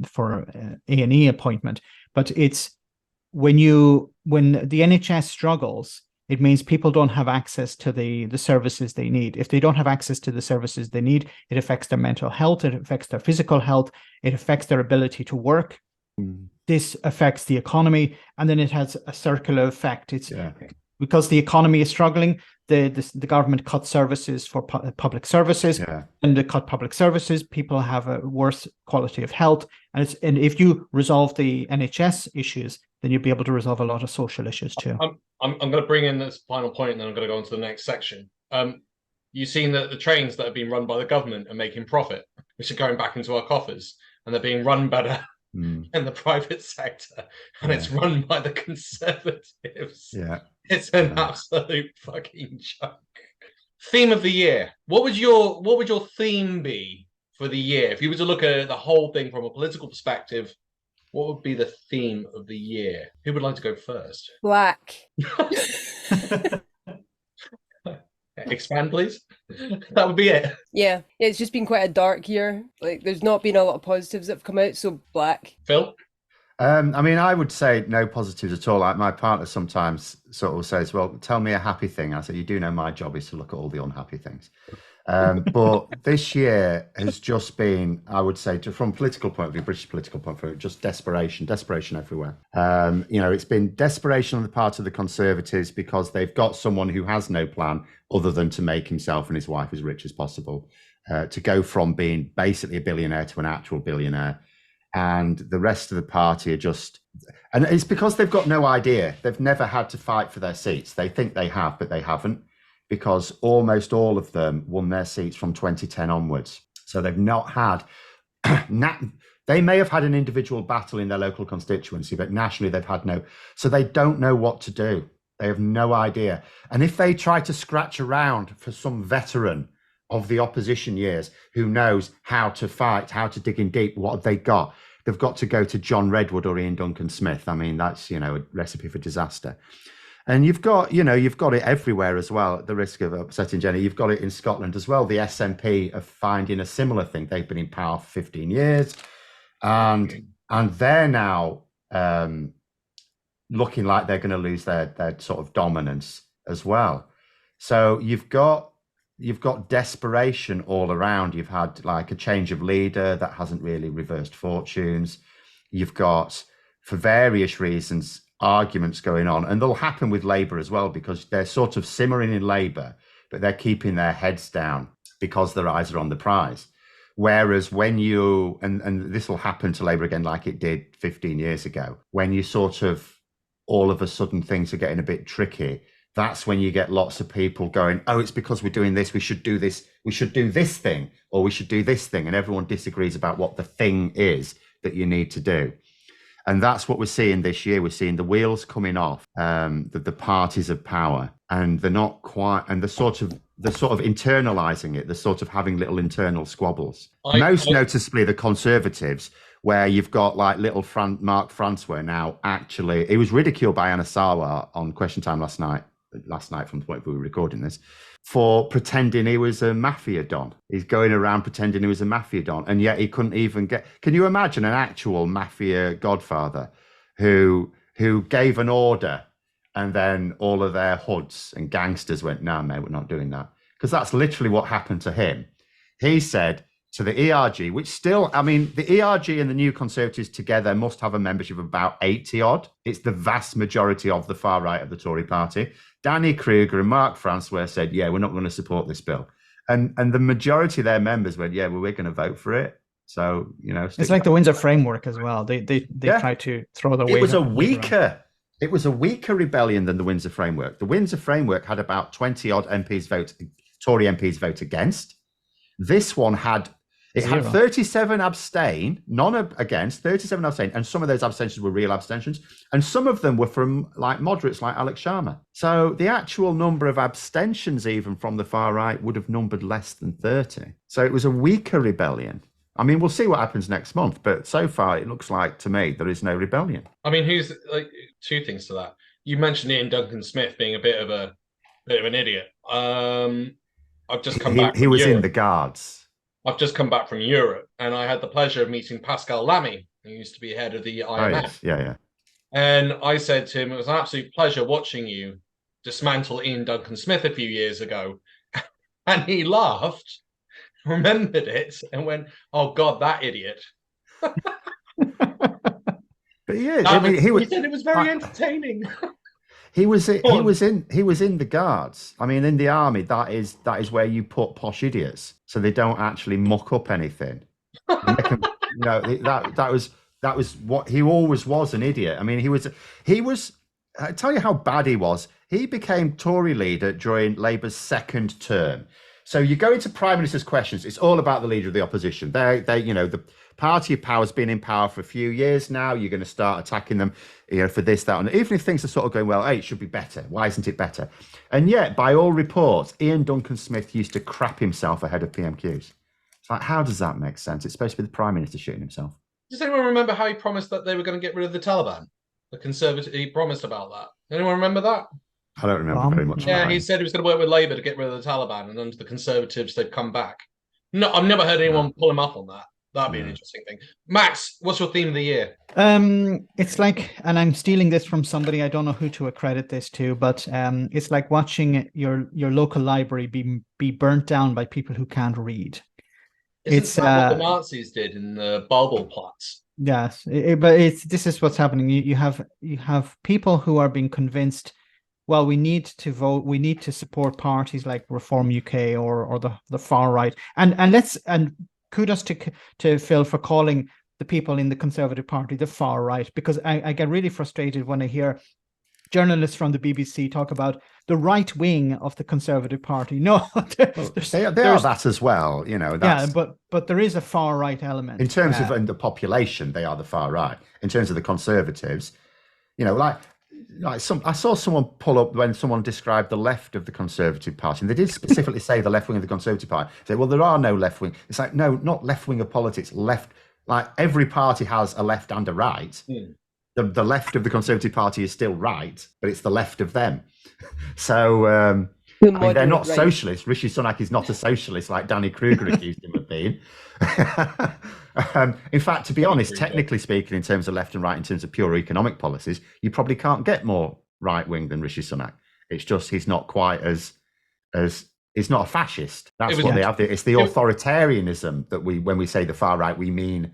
for A&E appointment. But it's when the NHS struggles, it means people don't have access to the services they need. If they don't have access to the services they need, it affects their mental health, it affects their physical health, it affects their ability to work. This affects the economy, and then it has a circular effect. It's because the economy is struggling, the government cuts services for public services, and they cut public services, people have a worse quality of health, and if you resolve the NHS issues, then you'll be able to resolve a lot of social issues too. I'm going to bring in this final point, and then I'm going to go on to the next section. You've seen that the trains that have been run by the government are making profit, which are going back into our coffers, and they're being run better in the private sector, and it's run by the Conservatives. It's an absolute fucking joke. Theme of the year. What would your theme be for the year? If you were to look at the whole thing from a political perspective, what would be the theme of the year? Who would like to go first? Black. Expand, please. That would be it. Yeah, it's just been quite a dark year. Like, there's not been a lot of positives that have come out, so black. Phil? I mean, I would say no positives at all. Like my partner sometimes sort of says, well, tell me a happy thing. I said, you do know my job is to look at all the unhappy things. But this year has just been, I would say, from political point of view, British political point of view, just desperation everywhere. It's been desperation on the part of the Conservatives because they've got someone who has no plan other than to make himself and his wife as rich as possible, to go from being basically a billionaire to an actual billionaire. And the rest of the party are just, and it's because they've got no idea. They've never had to fight for their seats. They think they have, but they haven't, because almost all of them won their seats from 2010 onwards. So they've not had, they may have had an individual battle in their local constituency, but nationally they've had no, so they don't know what to do. They have no idea. And if they try to scratch around for some veteran of the opposition years who knows how to fight, how to dig in deep, what have they got? They've got to go to John Redwood or Ian Duncan Smith. I mean, that's, a recipe for disaster. And you've got it everywhere as well, at the risk of upsetting Jenny. You've got it in Scotland as well. The SNP are finding a similar thing. They've been in power for 15 years and they're now looking like they're going to lose their sort of dominance as well. So you've got desperation all around. You've had like a change of leader that hasn't really reversed fortunes. You've got, for various reasons, arguments going on, and they'll happen with Labour as well, because they're sort of simmering in Labour, but they're keeping their heads down because their eyes are on the prize. Whereas when you, and this will happen to Labour again like it did 15 years ago, when you sort of, all of a sudden things are getting a bit tricky, that's when you get lots of people going, oh, it's because we're doing this, we should do this, we should do this thing, or we should do this thing. And everyone disagrees about what the thing is that you need to do. And that's what we're seeing this year. We're seeing the wheels coming off, the parties of power, and they're not quite, and they're sort of internalizing it. They're sort of having little internal squabbles. Most noticeably the Conservatives, where you've got like little Mark Francois now actually, he was ridiculed by Anna Sawa on Question Time last night from the point we were recording this, for pretending he was a mafia don. He's going around pretending he was a mafia don, and yet he couldn't even get, can you imagine an actual mafia godfather who gave an order and then all of their hoods and gangsters went, no, mate, we're not doing that? Because that's literally what happened to him. He said to the ERG, which still, I mean, the ERG and the New Conservatives together must have a membership of about 80 odd. It's the vast majority of the far right of the Tory party. Danny Kruger and Mark Francois said, yeah, we're not going to support this bill. And the majority of their members went, yeah, well, we're going to vote for it. So, it's like the Windsor Framework as well. They tried to throw the weight. It was a weaker rebellion than the Windsor Framework. The Windsor Framework had about 20 odd Tory MPs vote against. This one had 37 abstain, none against, 37 abstain, and some of those abstentions were real abstentions, and some of them were from like moderates like Alex Sharma. So the actual number of abstentions even from the far right would have numbered less than 30. So it was a weaker rebellion I mean, we'll see what happens next month, but so far it looks like to me there is no rebellion. I mean, who's like two things to that. You mentioned Ian Duncan Smith being a bit of an idiot. I've just come back. He was in the Guards. I've just come back from Europe, and I had the pleasure of meeting Pascal Lamy, who used to be head of the IMF. Oh, yes. Yeah. And I said to him, it was an absolute pleasure watching you dismantle Ian Duncan Smith a few years ago. And he laughed, remembered it, and went, "Oh God, that idiot." But yeah, I mean, he said it was very entertaining. He was in the Guards. I mean, in the army, that is where you put posh idiots, so they don't actually muck up anything. That was what he always was, an idiot. I mean, he was. I tell you how bad he was. He became Tory leader during Labour's second term. So you go into Prime Minister's questions. It's all about the leader of the opposition. The party of power's been in power for a few years now. You're going to start attacking them, for this, that, and even if things are sort of going well, hey, it should be better. Why isn't it better? And yet, by all reports, Ian Duncan Smith used to crap himself ahead of PMQs. It's like, how does that make sense? It's supposed to be the Prime Minister shooting himself. Does anyone remember how he promised that they were going to get rid of the Taliban? The Conservative, he promised about that. Anyone remember that? I don't remember very much. Yeah, he said he was going to work with Labour to get rid of the Taliban, and under the Conservatives, they've come back. No, I've never heard anyone pull him up on that. That'd be an interesting thing. Max, what's your theme of the year? It's like, and I'm stealing this from somebody, I don't know who to accredit this to, but it's like watching your local library be burnt down by people who can't read. It's what the Nazis did in the Baubilplatz. Yes, but this is what's happening. You have people who are being convinced, well, we need to vote, we need to support parties like Reform UK or the far right, and kudos to Phil for calling the people in the Conservative Party the far right, because I get really frustrated when I hear journalists from the BBC talk about the right wing of the Conservative Party. No, they are that as well. Yeah, but there is a far right element in terms of the population. They are the far right. In terms of the Conservatives, I saw someone pull up when someone described the left of the Conservative Party, and they did specifically say the left wing of the Conservative Party. Say, well, there are no left wing. It's like, no, not left wing of politics. Left, like every party has a left and a right. The left of the Conservative Party is still right, but it's the left of them. So they're not socialists. Rishi Sunak is not a socialist like Danny Kruger accused him of being. In fact, to be honest, technically speaking, in terms of left and right, in terms of pure economic policies, you probably can't get more right wing than Rishi Sunak. It's just he's not quite as he's not a fascist. That's what they have. It's the authoritarianism that when we say the far right, we mean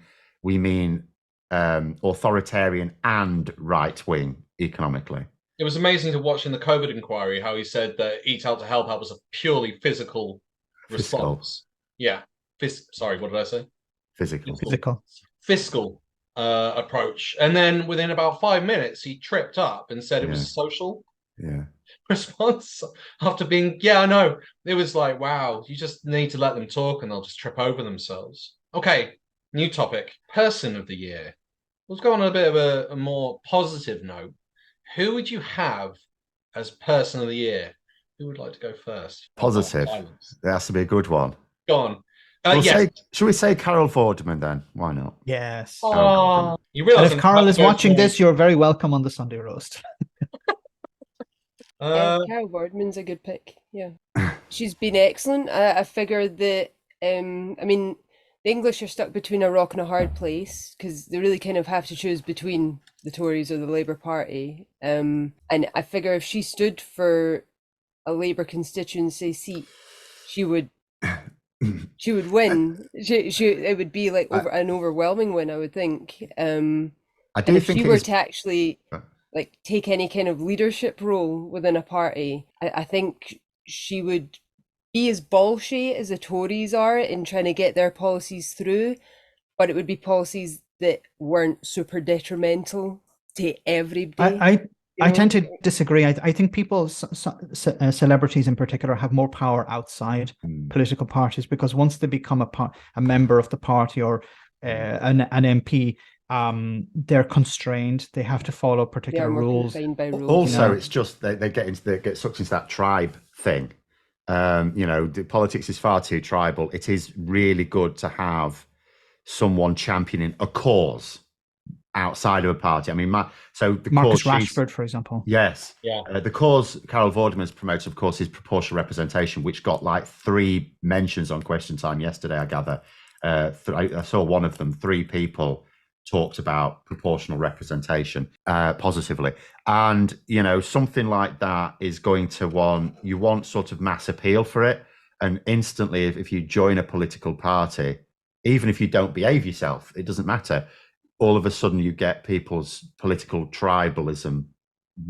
authoritarian and right wing economically. It was amazing to watch in the COVID inquiry how he said that Eat Out to Help Out was a purely physical response. Yeah. Sorry, what did I say? Fiscal approach. And then within about 5 minutes, he tripped up and said it was social response after being, I know. It was like, wow, you just need to let them talk and they'll just trip over themselves. Okay, new topic. Person of the year. Let's go on a bit of a more positive note. Who would you have as person of the year? Who would like to go first? Positive. There has to be a good one. Go on. Should we say Carol Vorderman then? Why not? Yes. You realize if Carol is watching this, you're very welcome on the Sunday roast. Carol Vorderman's a good pick. Yeah, she's been excellent. I figure that the English are stuck between a rock and a hard place because they really kind of have to choose between the Tories or the Labour Party. And I figure if she stood for a Labour constituency seat, she would win. It would be like an overwhelming win, I would think. If she were to actually like take any kind of leadership role within a party, I think she would be as bolshy as the Tories are in trying to get their policies through, but it would be policies that weren't super detrimental to everybody. I tend to disagree. I think people, celebrities in particular, have more power outside political parties because once they become a member of the party or an MP, they're constrained. They have to follow particular rules. Also, it's just they get sucked into that tribe thing. The politics is far too tribal. It is really good to have someone championing a cause outside of a party. I mean, so the Marcus cause Rashford, for example. Yes. Yeah. The cause Carol Vorderman's promoted, of course, is proportional representation, which got like 3 mentions on Question Time yesterday, I gather. I saw one of them. 3 people talked about proportional representation positively. And, you know, something like that is going to you want sort of mass appeal for it. And instantly, if you join a political party, even if you don't behave yourself, it doesn't matter. All of a sudden you get people's political tribalism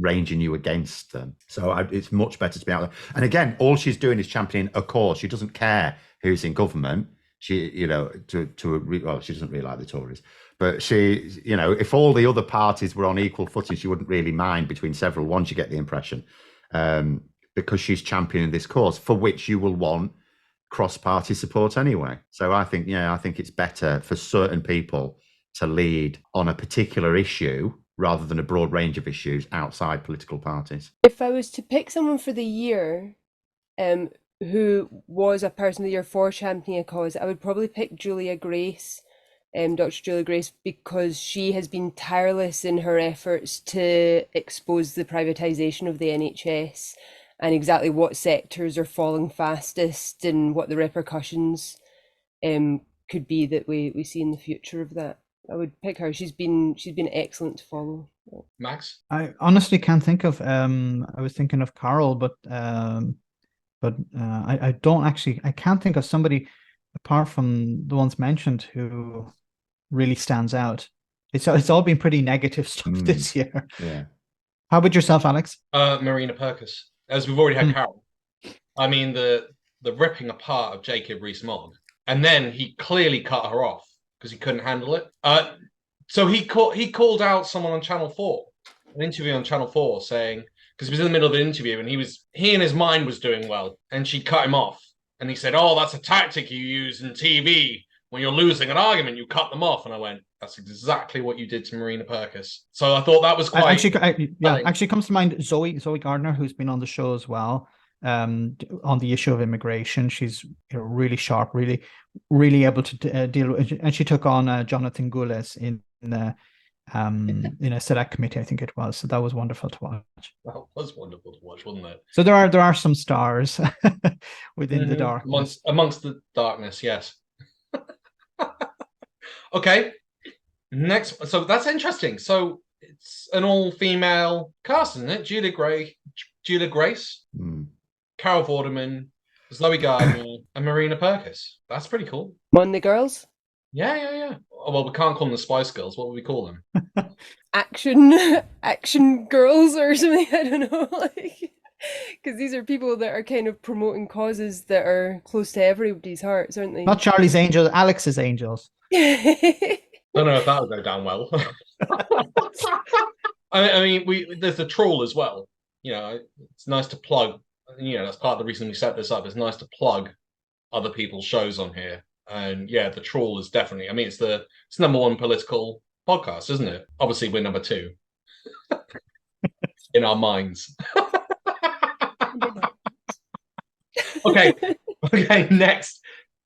ranging you against them. So it's much better to be out there. And again, all she's doing is championing a cause. She doesn't care who's in government. She, you know, well, she doesn't really like the Tories, but she, you know, if all the other parties were on equal footing, she wouldn't really mind between several ones, you get the impression, because she's championing this cause for which you will want cross-party support anyway. So I think it's better for certain people to lead on a particular issue rather than a broad range of issues outside political parties. If I was to pick someone for the year who was a person of the year for championing a cause, I would probably pick Julia Grace, Dr. Julia Grace, because she has been tireless in her efforts to expose the privatisation of the NHS and exactly what sectors are falling fastest and what the repercussions could be that we see in the future of that. I would pick her. She's been excellent to follow. Max? I honestly can't think of. I was thinking of Carol, but I don't actually. I can't think of somebody apart from the ones mentioned who really stands out. It's all been pretty negative stuff this year. Yeah. How about yourself, Alex? Marina Purkis. As we've already had Carol. I mean, the ripping apart of Jacob Rees-Mogg, and then he clearly cut her off because he couldn't handle it. So he called out someone on Channel 4, an interview on Channel 4, saying, because he was in the middle of an interview and he in his mind was doing well, and she cut him off, and he said, "Oh, that's a tactic you use in TV when you're losing an argument, you cut them off." And I went, "That's exactly what you did to Marina Purkis." So I thought that was quite actually comes to mind Zoe Gardner, who's been on the show as well. On the issue of immigration, she's really sharp, really able to deal with, and she took on Jonathan Goules in a select committee, I think it was. So that was wonderful to watch. That was wonderful to watch, wasn't it? So there are some stars within the darkness. Amongst the darkness, yes. Okay, next. So that's interesting. So it's an all-female cast, isn't it? Julia Grace, Carol Vorderman, Zoe Gardner, and Marina Purkis. That's pretty cool. One the girls? Yeah. Oh, well, we can't call them the Spice Girls. What would we call them? Action girls or something. I don't know. Because these are people that are kind of promoting causes that are close to everybody's hearts, aren't they? Not Charlie's Angels, Alex's Angels. I don't know if that would go down well. I mean, there's the Troll as well. You know, it's nice to plug. You know, that's part of the reason we set this up. It's nice to plug other people's shows on here. And yeah, the Troll is definitely. I mean, it's number 1 political podcast, isn't it? Obviously, we're number 2 in our minds. Okay, next.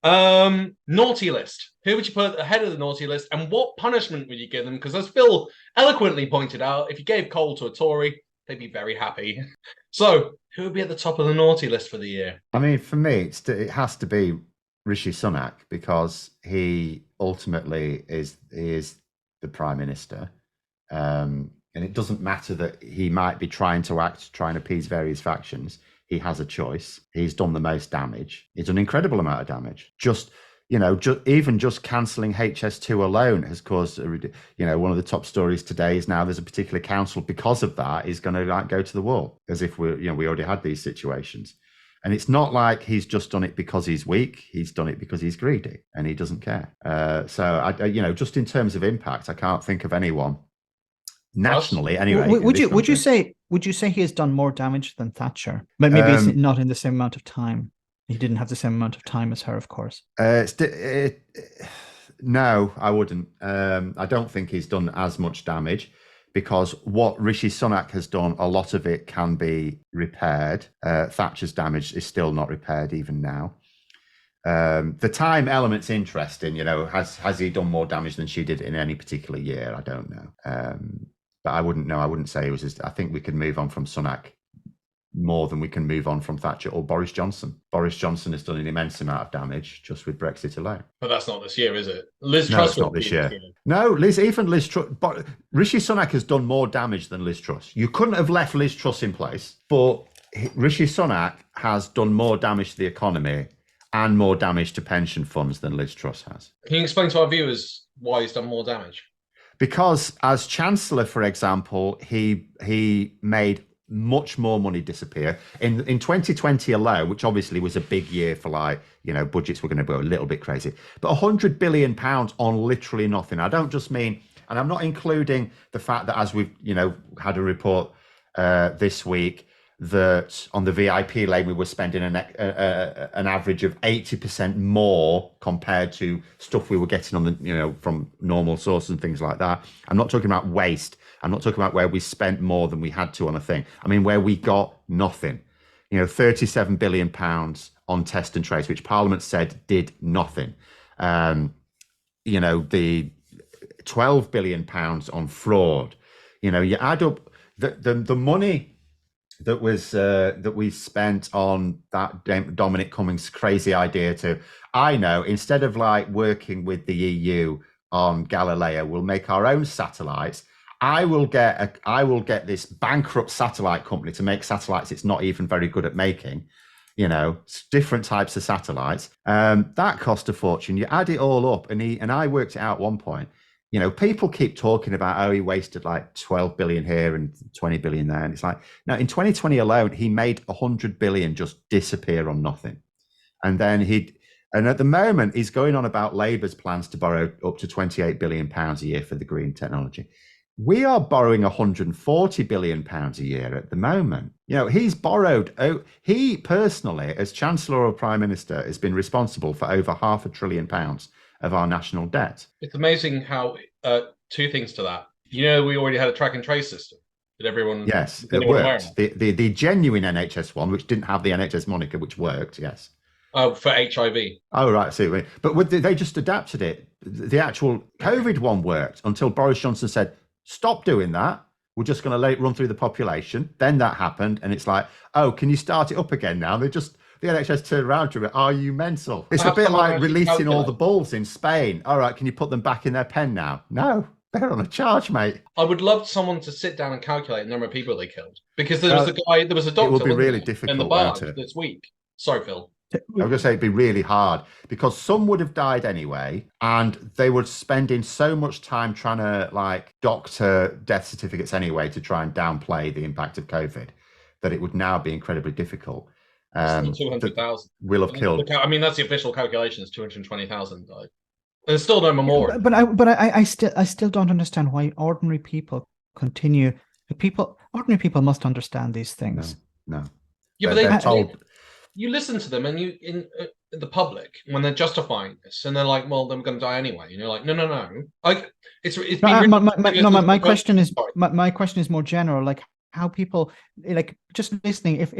Naughty list. Who would you put ahead of the naughty list, and what punishment would you give them? Because as Phil eloquently pointed out, if you gave coal to a Tory, they'd be very happy. So, who would be at the top of the naughty list for the year? I mean, for me, it has to be Rishi Sunak, because he ultimately is the Prime Minister. And it doesn't matter that he might be trying to appease various factions. He has a choice. He's done the most damage. He's done an incredible amount of damage. Even just cancelling HS2 alone has caused, one of the top stories today is now there's a particular council because of that is going to go to the wall, as if we already had these situations. And it's not like he's just done it because he's weak. He's done it because he's greedy and he doesn't care. Just in terms of impact, I can't think of anyone nationally anyway. Would you say he has done more damage than Thatcher? But maybe it's not in the same amount of time. He didn't have the same amount of time as her, of course. No, I wouldn't. I don't think he's done as much damage, because what Rishi Sunak has done, a lot of it can be repaired. Thatcher's damage is still not repaired even now. The time element's interesting. Has he done more damage than she did in any particular year? I don't know. But I wouldn't know. I wouldn't say it was. I think we could move on from Sunak more than we can move on from Thatcher or Boris Johnson. Boris Johnson has done an immense amount of damage just with Brexit alone. But that's not this year, is it? Liz No, Truss it's not this year. No, Liz Truss. Rishi Sunak has done more damage than Liz Truss. You couldn't have left Liz Truss in place, but Rishi Sunak has done more damage to the economy and more damage to pension funds than Liz Truss has. Can you explain to our viewers why he's done more damage? Because as Chancellor, for example, he made much more money disappear in 2020 alone, which obviously was a big year for budgets were going to go a little bit crazy, but 100 billion pounds on literally nothing. I don't just mean, and I'm not including the fact that, as we've had a report this week, that on the VIP lane we were spending an average of 80% more compared to stuff we were getting on the from normal sources and things like that. I'm not talking about waste. I'm not talking about where we spent more than we had to on a thing. I mean where we got nothing. 37 billion pounds on test and trace, which Parliament said did nothing. The 12 billion pounds on fraud. You add up the money that we spent on that Dominic Cummings' crazy idea to, instead of working with the EU on Galileo, we'll make our own satellites. I will get this bankrupt satellite company to make satellites it's not even very good at making, different types of satellites. That cost a fortune. You add it all up, and I worked it out at one point. People keep talking about, he wasted 12 billion here and 20 billion there. And it's now in 2020 alone, he made 100 billion just disappear on nothing. And then and at the moment, he's going on about Labour's plans to borrow up to 28 billion pounds a year for the green technology. We are borrowing 140 billion pounds a year at the moment. He's borrowed, he personally, as Chancellor or Prime Minister, has been responsible for over £500 billion of our national debt. It's amazing how two things to that. We already had a track and trace system that everyone. Yes, it worked. The genuine NHS one, which didn't have the NHS moniker, which worked. Yes. Oh, for HIV. Oh, right. I see. But they just adapted it. The actual COVID one worked until Boris Johnson said, "Stop doing that. We're just going to let it run through the population." Then that happened, and it's can you start it up again now? The NHS turned around to it. Are you mental? It's a bit like releasing all the bulls in Spain. All right, can you put them back in their pen now? No, they're on a charge, mate. I would love someone to sit down and calculate the number of people they killed, because there was a doctor. It would be really difficult in the bar this week. Sorry, Phil. I was going to say it'd be really hard because some would have died anyway, and they were spending so much time trying to doctor death certificates anyway to try and downplay the impact of COVID that it would now be incredibly difficult. 200,000 will have killed. I mean, that's the official calculation. Is 220,000 died. There's still no memorial. But I still don't understand why ordinary people continue. Ordinary people must understand these things. No. Yeah, but they're told. You listen to them, and in the public when they're justifying this, and they're like, "Well, then we're going to die anyway." And you're like, "No." My question is more general. How people just listening. If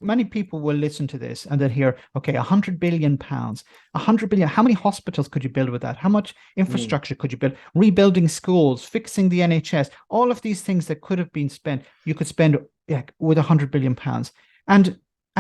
many people will listen to this and then hear, okay, 100 billion pounds, 100 billion. How many hospitals could you build with that? How much infrastructure could you build? Rebuilding schools, fixing the NHS, all of these things that could have been spent, you could spend with 100 billion pounds. And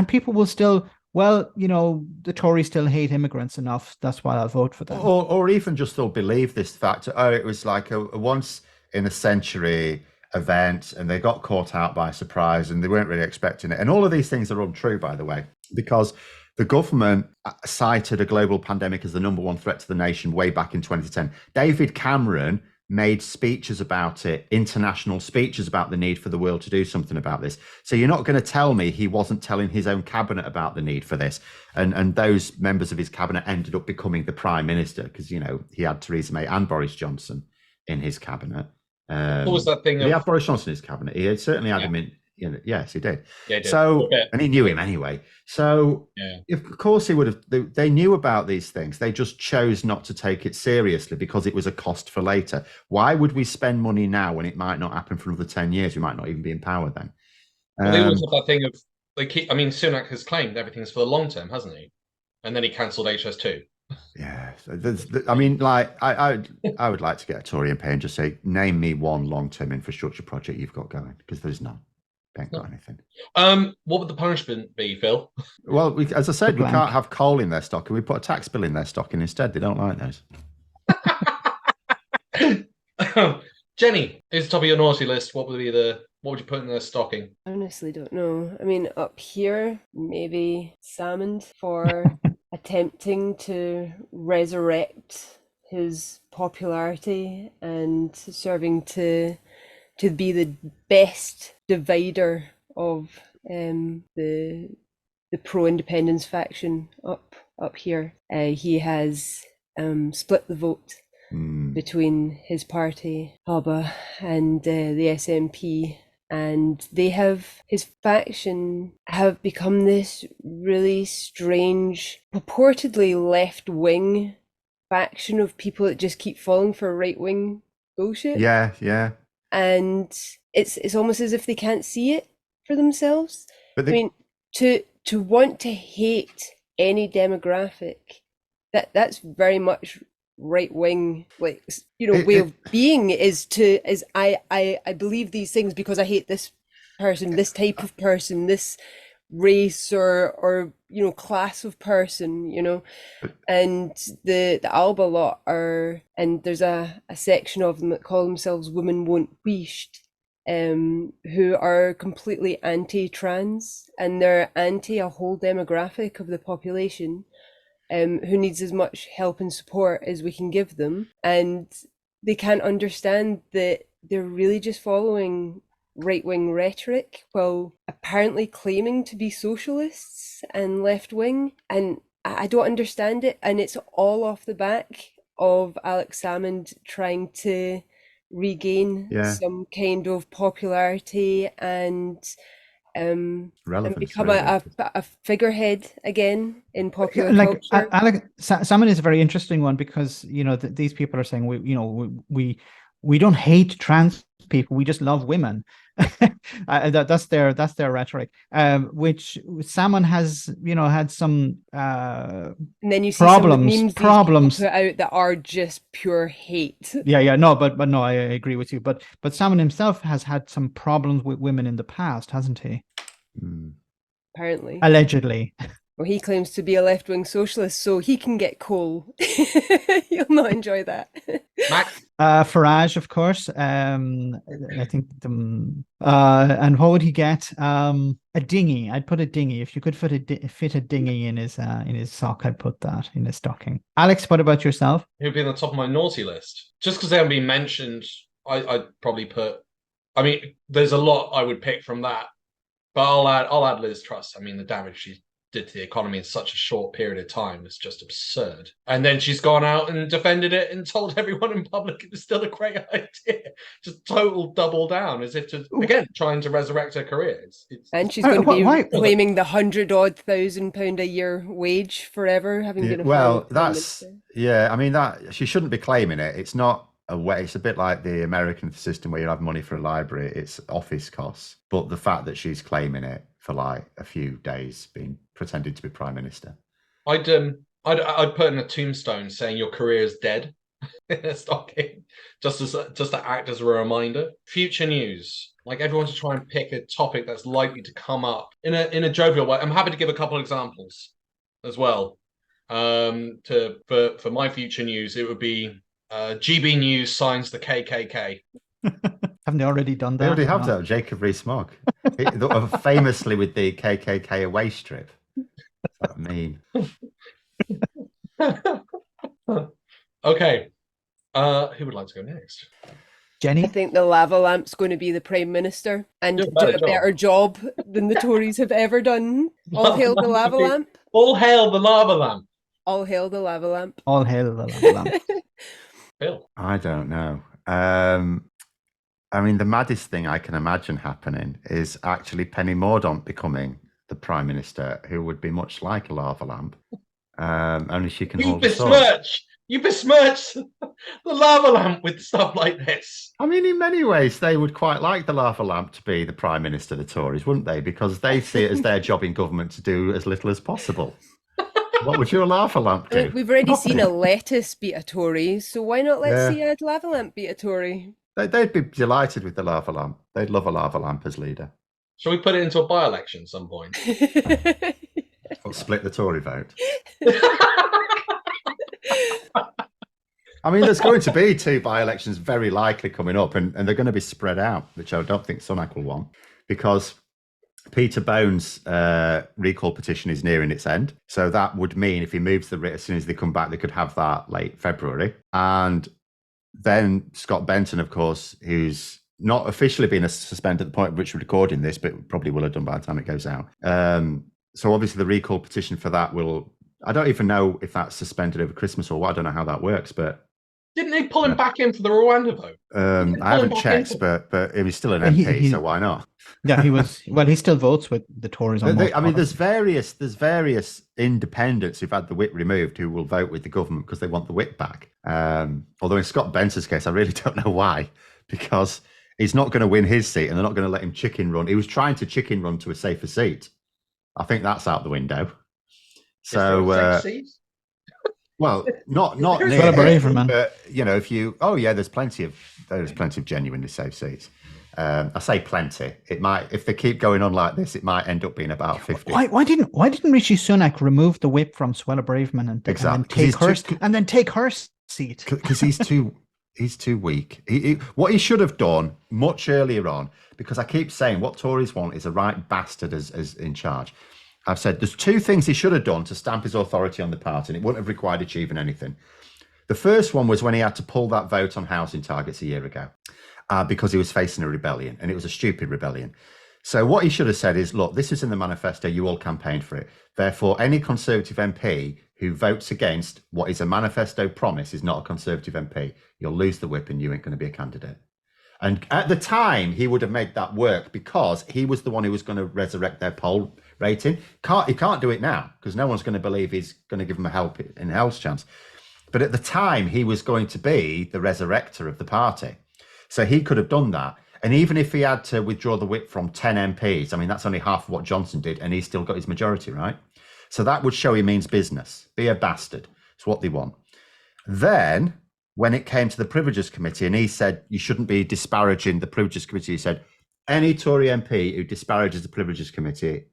people will still, the Tories still hate immigrants enough. That's why I'll vote for them. Or even just they'll believe this fact. It was like a once in a century event, and they got caught out by surprise, and they weren't really expecting it. And all of these things are untrue, by the way, because the government cited a global pandemic as the number one threat to the nation way back in 2010. David Cameron made speeches about it, international speeches about the need for the world to do something about this. So you're not going to tell me he wasn't telling his own cabinet about the need for this. And those members of his cabinet ended up becoming the prime minister because, he had Theresa May and Boris Johnson in his cabinet. What was that thing? He had Boris Johnson in his cabinet. He certainly had him in. Yes, he did. Yeah, he did. So, and he knew him anyway. So, of course, he would have. They knew about these things. They just chose not to take it seriously because it was a cost for later. Why would we spend money now when it might not happen for another 10 years? We might not even be in power then. They always have that thing of Sunak has claimed everything's for the long term, hasn't he? and then he cancelled HS2. Yeah, I mean, like, I would like to get a Tory MP and just say, name me one long-term infrastructure project you've got going, because there's none. They ain't got anything. What would the punishment be, Phil? Well, as I said, we can't have coal in their stock, and we put a tax bill in their stocking instead. They don't like those. Jenny, is the top of your naughty list? What would you put in their stocking? I honestly don't know. I mean, up here, maybe Salmond for attempting to resurrect his popularity and serving to be the best divider of the pro-independence faction up here. He has split the vote between his party, Labour, and the SNP. And his faction have become this really strange, purportedly left-wing faction of people that just keep falling for right-wing bullshit. Yeah. And it's almost as if they can't see it for themselves. I mean, to want to hate any demographic, that's very much right-wing, like, way of being is I believe these things because I hate this person, this type of person, this race or class of person, and the Alba lot are, and there's a section of them that call themselves Women Won't Wished, who are completely anti-trans, and they're anti a whole demographic of the population who needs as much help and support as we can give them. And they can't understand that they're really just following right-wing rhetoric while apparently claiming to be socialists and left-wing. And I don't understand it. And it's all off the back of Alex Salmond trying to regain some kind of popularity and become a figurehead again in popular culture. Alex Salmond is a very interesting one because these people are saying we don't hate trans people, we just love women. That's their rhetoric, which Salmon has had some and then you see problems put out that are just pure hate. But no, I agree with you, but Salmon himself has had some problems with women in the past, hasn't he? Apparently, allegedly. Well, he claims to be a left-wing socialist, so he can get coal. You'll not enjoy that. Farage, of course. I think and what would he get? A dinghy. I'd put a dinghy. If you could fit a dinghy in his sock, I'd put that in his stocking. Alex, what about yourself? Who would be on the top of my naughty list? Just because they haven't been mentioned, I'd probably put. I mean, there's a lot I would pick from that, but I'll add Liz Truss. I mean, the damage she did to the economy in such a short period of time is just absurd. And then she's gone out and defended it and told everyone in public it was still a great idea. Just total double down, as if to, again, trying to resurrect her career. And she's going to be claiming the £100,000 a year wage forever, having been a I mean, that she shouldn't be claiming it. It's not a way. It's a bit like the American system where you have money for a library. It's office costs, but the fact that she's claiming it for like a few days, pretending to be prime minister, I'd put in a tombstone saying your career is dead in a stocking, just to act as a reminder. Future news, like everyone to try and pick a topic that's likely to come up in a jovial way. I'm happy to give a couple of examples as well. For my future news, it would be GB News signs the KKK. Haven't they already done that? They already have that. Jacob Rees-Mogg, famously with the KKK away strip. What's that mean? Okay. Who would like to go next? Jenny? I think the lava lamp's going to be the Prime Minister and do a better job than the Tories have ever done. All hail the lava lamp. All hail the lava lamp. All hail the lava lamp. All hail the lava lamp. Bill? I don't know. I mean, the maddest thing I can imagine happening is actually Penny Mordaunt becoming the Prime Minister, who would be much like a lava lamp. Only she can hold a sword. You besmirch the lava lamp with stuff like this. I mean, in many ways, they would quite like the lava lamp to be the Prime Minister, the Tories, wouldn't they? Because they see it as their job in government to do as little as possible. What would your lava lamp do? We've already seen a lettuce beat a Tory, so why not let's see a lava lamp beat a Tory? They'd be delighted with the lava lamp. They'd love a lava lamp as leader. Shall we put it into a by-election at some point? Or split the Tory vote. I mean, there's going to be 2 by-elections very likely coming up, and they're going to be spread out, which I don't think Sunak will want, because Peter Bone's recall petition is nearing its end. So that would mean if he moves the writ as soon as they come back, they could have that late February. And then Scott Benton, of course, who's not officially been suspended at the point at which we're recording this, but probably will have done by the time it goes out. So obviously the recall petition for that I don't even know if that's suspended over Christmas or what. I don't know how that works, but didn't they pull him back in for the Rwanda vote? I haven't checked, but he was still an MP, so why not? Yeah, he was. Well, he still votes with the Tories. There's various independents who've had the whip removed who will vote with the government because they want the whip back. Although in Scott Benton's case, I really don't know why, because he's not going to win his seat and they're not going to let him chicken run. He was trying to chicken run to a safer seat. I think that's out the window. So, well, not near, but if you, there's plenty of genuinely safe seats. I say plenty. It might, if they keep going on like this, it might end up being about 50. Why didn't Rishi Sunak remove the whip from Suella Braverman and then take her seat? Because he's too weak. What he should have done much earlier on, because I keep saying what Tories want is a right bastard as in charge. I've said there's 2 things he should have done to stamp his authority on the party, and it wouldn't have required achieving anything. The first one was when he had to pull that vote on housing targets a year ago because he was facing a rebellion, and it was a stupid rebellion. So what he should have said is, look, this is in the manifesto, you all campaigned for it. Therefore, any Conservative MP who votes against what is a manifesto promise is not a Conservative MP. You'll lose the whip and you ain't going to be a candidate. And at the time, he would have made that work because he was the one who was going to resurrect their poll rating. He can't do it now because no one's going to believe he's going to give them a help in hell's chance. But at the time, he was going to be the resurrector of the party. So he could have done that. And even if he had to withdraw the whip from 10 MPs, I mean, that's only half of what Johnson did, and he's still got his majority, right? So that would show he means business. Be a bastard. It's what they want. Then, when it came to the Privileges Committee, and he said you shouldn't be disparaging the Privileges Committee, he said, any Tory MP who disparages the Privileges Committee,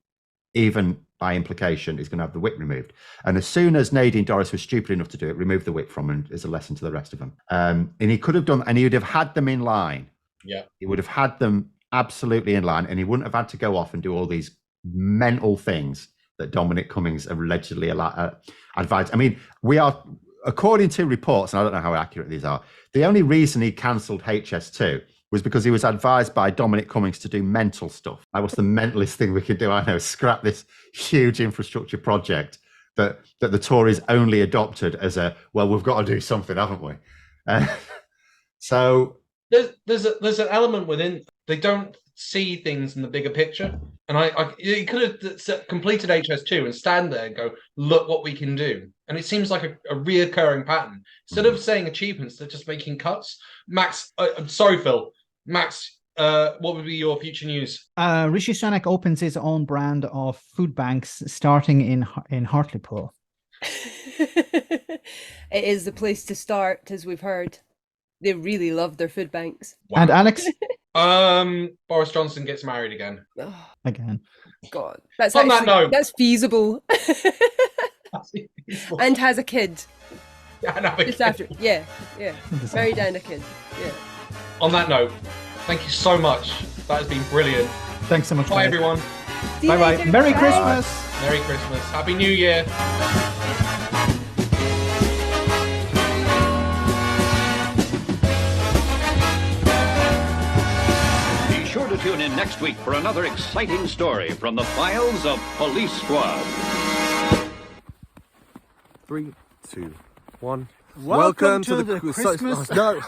even by implication, is going to have the whip removed. And as soon as Nadine Dorries was stupid enough to do it, remove the whip from him as a lesson to the rest of them. And he could have done, and he would have had them in line. Yeah. He would have had them absolutely in line, and he wouldn't have had to go off and do all these mental things that Dominic Cummings allegedly advised. I mean, we are, according to reports, and I don't know how accurate these are, the only reason he cancelled HS2 was because he was advised by Dominic Cummings to do mental stuff. That was the mentalist thing we could do. I know, scrap this huge infrastructure project that the Tories only adopted as we've got to do something, haven't we? So there's an element within, they don't see things in the bigger picture. And he could have completed HS2 and stand there and go, look what we can do. And it seems like a reoccurring pattern. Instead of saying achievements, they're just making cuts. Max, I'm sorry, Phil. Max, what would be your future news? Rishi Sunak opens his own brand of food banks starting in Hartlepool. It is the place to start, as we've heard. They really love their food banks. Wow. And Alex? Boris Johnson gets married again. Again. God. That's on that note. That's feasible. And has a kid. Just after. Yeah. Married and a kid. Yeah. On that note, thank you so much. That has been brilliant. Thanks so much. Bye, everyone. Bye-bye. Merry Christmas. Merry Christmas. Happy New Year. Be sure to tune in next week for another exciting story from the files of Police Squad. 3, 2, 1. Welcome to the Christmas... No.